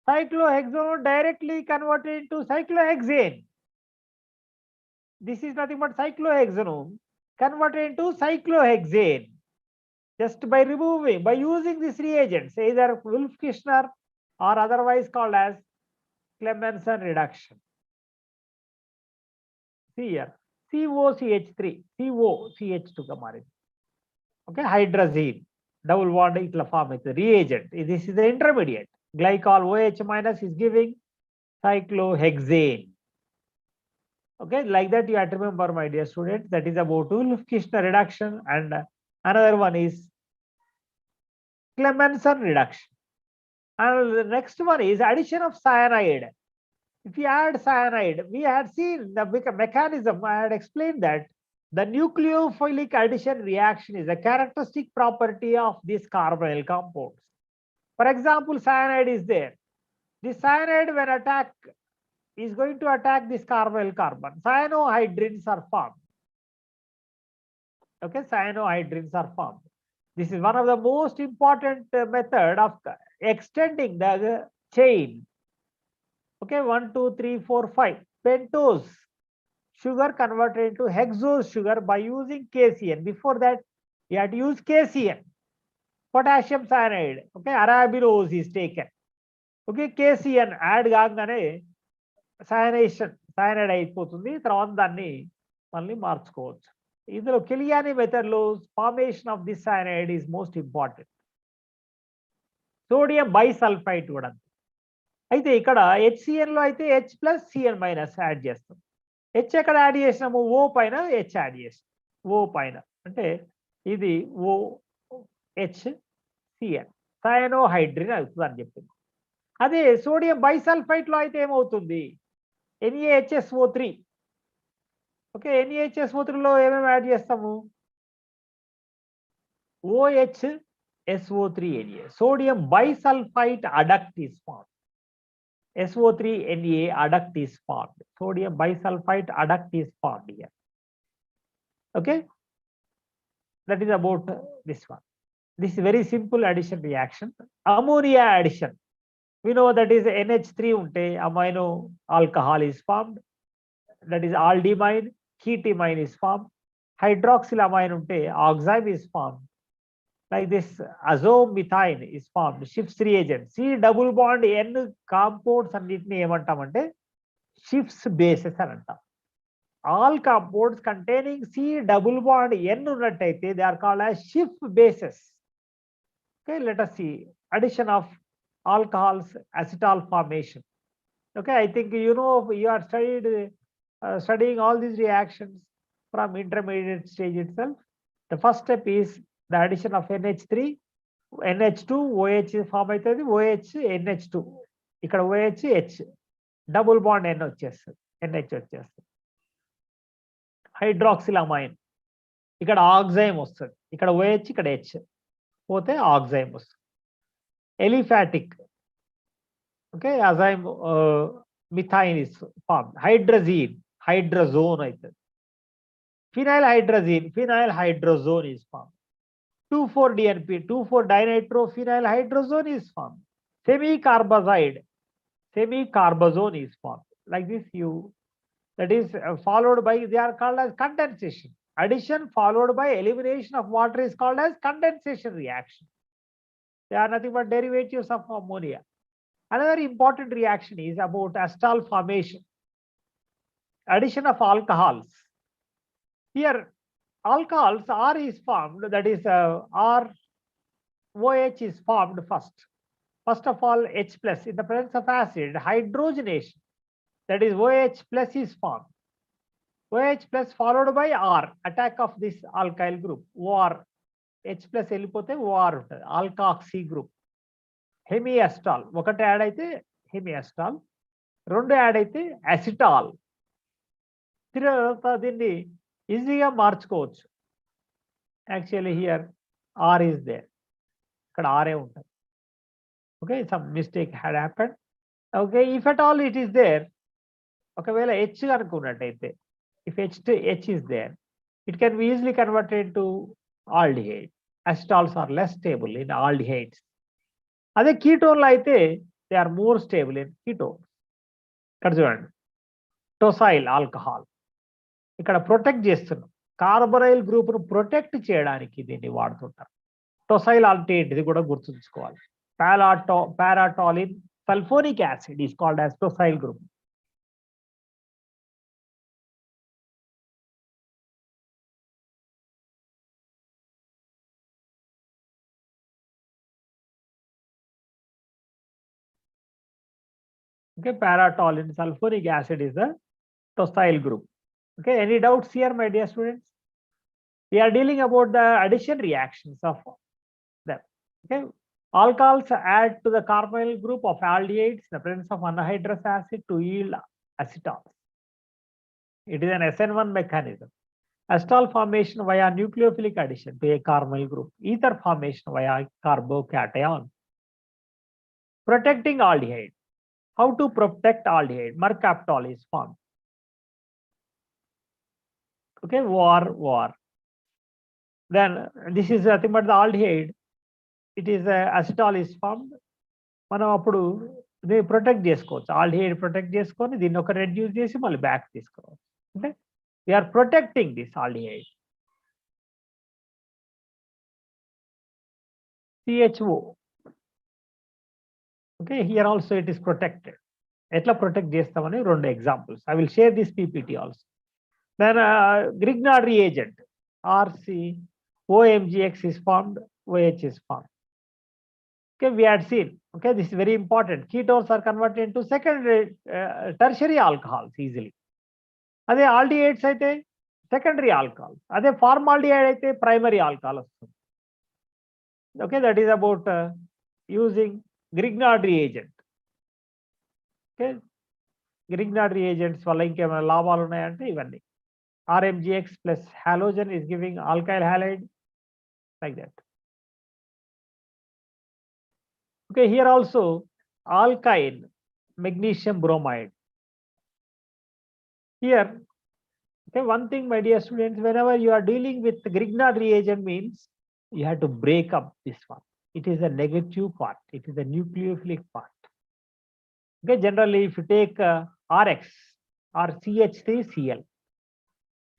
Cyclohexanone directly converted into cyclohexane. This is nothing but cyclohexanone converted into cyclohexane. Just by using these reagents, either Wolff-Kishner or otherwise called as Clemmensen reduction. See here, COCH3, COCH2 గా మారింది. Okay, hydrazine, double bond itla form with the reagent. This is the intermediate. Glycol OH minus is giving cyclohexane. Okay, like that you have to remember, my dear students, that is about Wolff-Kishner reduction, and another one is Clemmensen reduction. And the next one is addition of cyanide. If you add cyanide, we had seen the mechanism. I had explained that the nucleophilic addition reaction is a characteristic property of these carbonyl compounds. For example, cyanide is there. This cyanide, when is going to attack this carbonyl carbon. Cyanohydrins are formed. Okay, cyanohydrins are formed. This is one of the most important method of extending the chain. Okay, 1, 2, 3, 4, 5. Pentose sugar converted into hexose sugar by using KCN. Before that, you had to use KCN. Potassium cyanide. Okay, arabinose is taken. Okay, KCN add కాగానే cyanide అయిపోతుంది. తర్వాత దాన్ని మళ్ళీ మార్చుకోవచ్చు. ఇందులో Kiliani method లో formation of this cyanide is most important. Sodium bisulphite కూడా. అయితే ఇక్కడ HCN లో అయితే H plus Cn minus add చేస్తాం. H ఎక్కడ యాడ్ చేసినాము? O పైన H యాడ్ చేస్తాం. O పైన అంటే ఇది OHCN సయానోహైడ్రిన్ అవుతుంది అని చెప్పింది. అదే సోడియం బైసల్ఫైట్ లో అయితే ఏమవుతుంది? NaHSO3. ఓకే, NaHSO3 లో ఏమేమి యాడ్ చేస్తాము? OHSO3Na. Sodium bisulfite adduct is formed. SO3Na adduct is formed. Sodium bisulfite adduct is formed here. Okay. That is about this one. This is very simple addition reaction. Ammonia addition. We know that is NH3 unte amino alcohol is formed. That is aldimine, ketimine is formed. Hydroxylamine unte oxime is formed. Like this azomethine is formed. Schiff's reagent. C double bond N compounds అన్నిటిని ఏమంటామంటే Schiff's bases అని అంటాం. All compounds containing C double bond N ఉన్నట్టయితే they are called as Schiff bases. Okay, let us see addition of alcohols, acetal formation. Okay, I think you know you are studying all these reactions from intermediate stage itself. The first step is the addition of NH3, NH2, OH form అవుతుంది, OH, NH2. ఇక్కడ OH, H, double bond N వచ్చేస్తుంది, NH వచ్చేస్తుంది. హైడ్రాక్సిలమైన్, ఇక్కడ ఆక్సైమ్ వస్తుంది, ఇక్కడ OH, ఇక్కడ H పోతే oxime వస్తుంది. ఎలిఫాటిక్, ఓకే, అజైమ్ methine is form. Hydrazine, hydrazone అవుతుంది. Phenyl hydrazine, phenyl hydrazone is formed. 2,4-DNP, 2,4-dinitrophenyl hydrazone is formed. Semicarbazide, semicarbazone is formed. Like this, that is followed by, they are called as condensation. Addition followed by elimination of water is called as condensation reaction. They are nothing but derivatives of ammonia. Another important reaction is about acetal formation. Addition of alcohols. Here, alcohols, R is formed, that is R, OH is formed first. First of all, H plus in the presence of acid, hydrogenation, that is OH plus is formed. OH plus followed by R, attack of this alkyl group, OR, H plus వెళ్ళిపోతే OR ఉంటుంది, alkoxy group. హెమియాస్టాల్, ఒకటి add అయితే హెమియాస్టాల్, రెండు add అయితే అసిటాల్. తర్వాత దీన్ని ఈజీగా మార్చుకోవచ్చు. Actually here R is there, ఇక్కడ ఆరే ఉంటుంది. Okay, some mistake had happened. Okay, if at all it is there, ఒకవేళ హెచ్ అనుకున్నట్టయితే, if H is there, it can be easily converted to aldehyde. Acetals are less stable in aldehydes. అదే కీటోన్లో అయితే they are more stable in ketone. ఇక్కడ చూడండి, tosyl alcohol, ఇక్కడ protect చేస్తున్నాం. Carbonyl group ను ప్రొటెక్ట్ చేయడానికి దీన్ని వాడుతుంటారు. టొసైల్ ఆల్టేట్, ఇది కూడా గుర్తుంచుకోవాలి. Paratoluene sulphonic acid is called as tosyl group. Okay, paratolin sulfuric acid is the tosyl group. Okay, any doubts here, my dear students? We are dealing about the addition reactions of them. Okay, alcohols add to the carbonyl group of aldehydes in the presence of anhydrous acid to yield acetals. It is an SN1 mechanism. Acetal formation via nucleophilic addition to a carbonyl group. Ether formation via carbocation. Protecting aldehyde. How to protect aldehyde? Mercaptol is formed. Okay, war. Then this is nothing but the aldehyde. It is acetal is formed. మనం అప్పుడు దీన్ని protect చేసుకోవచ్చు. Aldehyde protect చేసుకొని దీన్ని ఒక reduce చేసి మళ్ళీ back తీసుకోవచ్చు. అంటే we are protecting this aldehyde. CHO. Okay, here also it is protected. ఎట్లా ప్రొటెక్ట్ చేస్తామని రెండు examples. I will share this PPT also. Then Grignard reagent, RC, OMGX is formed, OH is formed. Okay, we had seen. Okay, this is very important. Ketones are converted into secondary, tertiary alcohols easily. అదే aldehydes అయితే secondary alcohol, అదే formaldehyde అయితే primary alcohol వస్తుంది. Okay, that is about using Grignard reagent. Okay, Grignard reagents వల్ల ఇంకేమైనా లాభాలు ఉన్నాయంటే ఇవన్నీ. RMGX plus halogen is giving alkyl halide, like that. Okay, here also alkyne magnesium bromide. Here, Okay, one thing, my dear students, whenever you are dealing with Grignard reagent means you have to break up this one. It is a negative part. It is a nucleophilic part. Okay, generally, if you take RX or CH3Cl,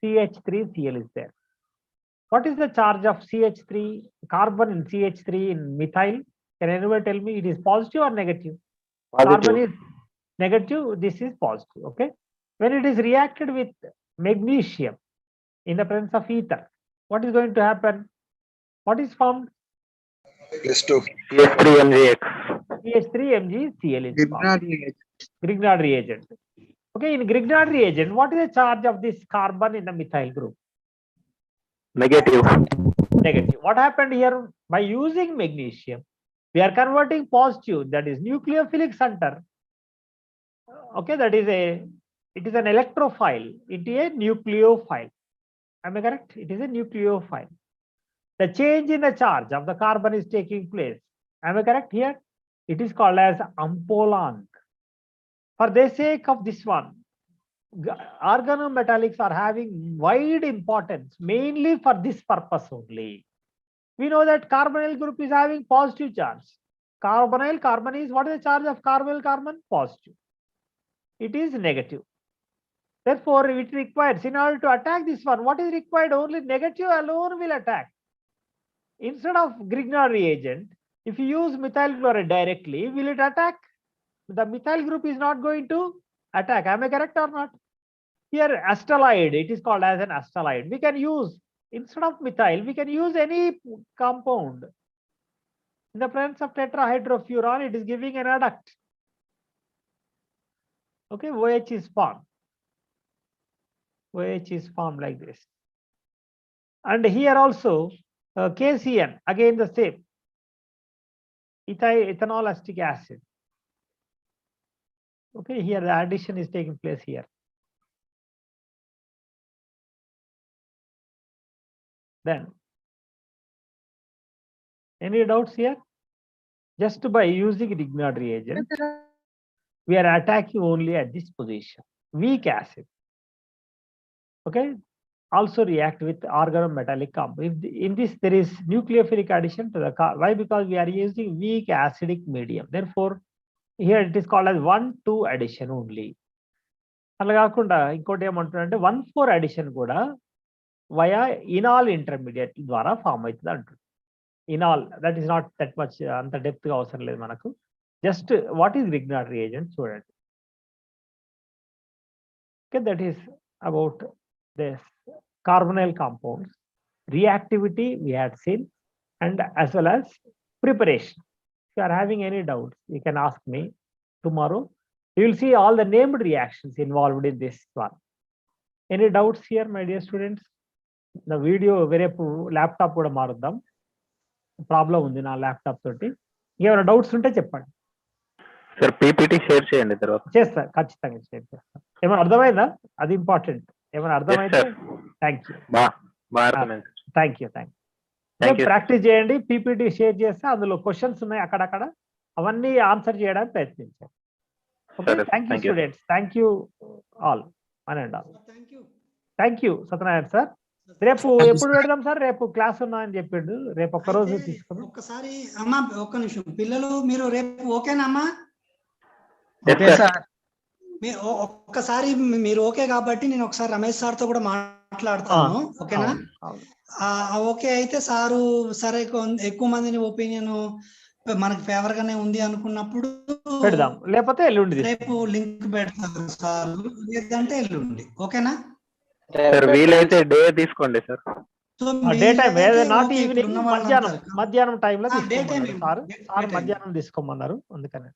CH3Cl is there. What is the charge of CH3 carbon in CH3 in methyl? Can anyone tell me it is positive or negative? Carbon Positive. is negative, this is positive. Okay. When it is reacted with magnesium in the presence of ether, what is going to happen? What is formed? S2. CH3MgX. CH3MgCl is formed. Grignard reagent. Okay, in Grignard reagent, what is the charge of this carbon in the methyl group? Negative. Negative. What happened here? By using magnesium, we are converting positive, that is nucleophilic center. Okay, that is it is an electrophile into a nucleophile. Am I correct? It is a nucleophile. The change in the charge of the carbon is taking place. Am I correct here? It is called as Ampolang. For the sake of this one, organometallics are having wide importance, mainly for this purpose only. We know that carbonyl group is having positive charge. Carbonyl, carbon is, what is the charge of carbonyl carbon? Positive. It is negative. Therefore, it requires, in order to attack this one, what is required? Only negative alone will attack. Instead of Grignard reagent, if you use methyl chloride directly, will it attack? The methyl group is not going to attack. Am I correct or not? Here, astellide, it is called as an astellide. We can use, instead of methyl, we can use any compound. In the presence of tetrahydrofuran, it is giving an adduct. Okay, OH is formed. OH is formed like this. And here also, KCN, again the same. Ethanol acetic acid. Okay, here the addition is taking place here. Then, any doubts here? Just by using Grignard reagent, we are attacking only at this position. Weak acid. Okay, also react with organometallic compound. In this there is nucleophilic addition to the why? Because we are using weak acidic medium. Therefore, here it is called as 1,2 addition only. అలా కాకుండా ఇంకోటి ఏమంటున్నారంటే 1,4 addition కూడా via enol intermediate ద్వారా form అవుతుంది అంటుంది. Enol that is not that much అంత depth గా అవసరం లేదు మనకు. Just what is Grignard reagent చూడండి. Okay, that is about this carbonyl compounds. Reactivity we had seen, and as well as preparation. If you are having any doubts, you can ask me tomorrow. You will see all the named reactions involved in this one. Any doubts here, my dear students? The video వేరేపు laptop కూడా మారుద్దాం. Problem ఉంది నా laptop తోటి. ఏమైనా doubts ఉంటే చెప్పండి. Sir PPT share చేయండి తర్వాత. చేస్తా, ఖచ్చితంగా షేర్ చేస్తాను. ఏమైనా అర్థమైందా? అది ఇంపార్టెంట్. ఏమైనా అర్థమైతే thank you. Thank you. Practice చేయండి. పీపీటీ షేర్ చేస్తే అందులో క్వశ్చన్స్ ఉన్నాయి అక్కడక్కడ, అవన్నీ ఆన్సర్ చేయడానికి ప్రయత్నించండి. Okay, thank you students. Thank you all. అనండి. Thank you Satyanarayana sir. రేపు ఎప్పుడు పెడదాం సార్? రేపు క్లాస్ ఉన్నా అని చెప్పిండు. రేపు ఒక్క రోజు తీసుకున్నాం. ఒక్కసారి అమ్మా ఒక్క నిమిషం పిల్లలు, మీరు రేపు ఓకేనమ్మా? ఒక్కసారి మీరు ఓకే కాబట్టి నేను ఒకసారి రమేష్ సార్ తో కూడా మాట్లాడతాను. ఓకేనా? ఓకే అయితే సారు సరే ఎక్కువ మందిని ఒపీనియన్ మనకి ఫేవర్ గానే ఉంది అనుకున్నప్పుడు పెడదాం, లేకపోతే ఎల్లుండి రేపు లింక్ పెడతారు సార్, లేదంటే ఎల్లుండి. ఓకేనా? వీలైతే డే తీసుకోండి sir. Day time, not evening, మధ్యాహ్నం టైంలో తీసుకోమన్నారు సార్. మధ్యాహ్నం తీసుకోమన్నారు, అందుకనే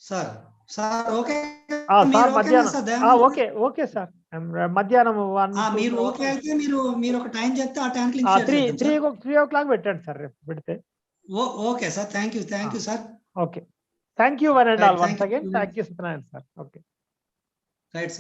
సార్. సార్ ఓకే సార్ మధ్యాహ్నం. ఓకే సార్, మధ్యాహ్నం మీరు ఓకే అయితే మీరు ఒక టైం చెప్తే ఆ టైంకి 3 o'clock పెట్టండి సార్ రేపు పెడితే. Okay sir, thank you sir. Okay, thank you one and all once again. Thank you Satyanarayana sir. Okay, right sir.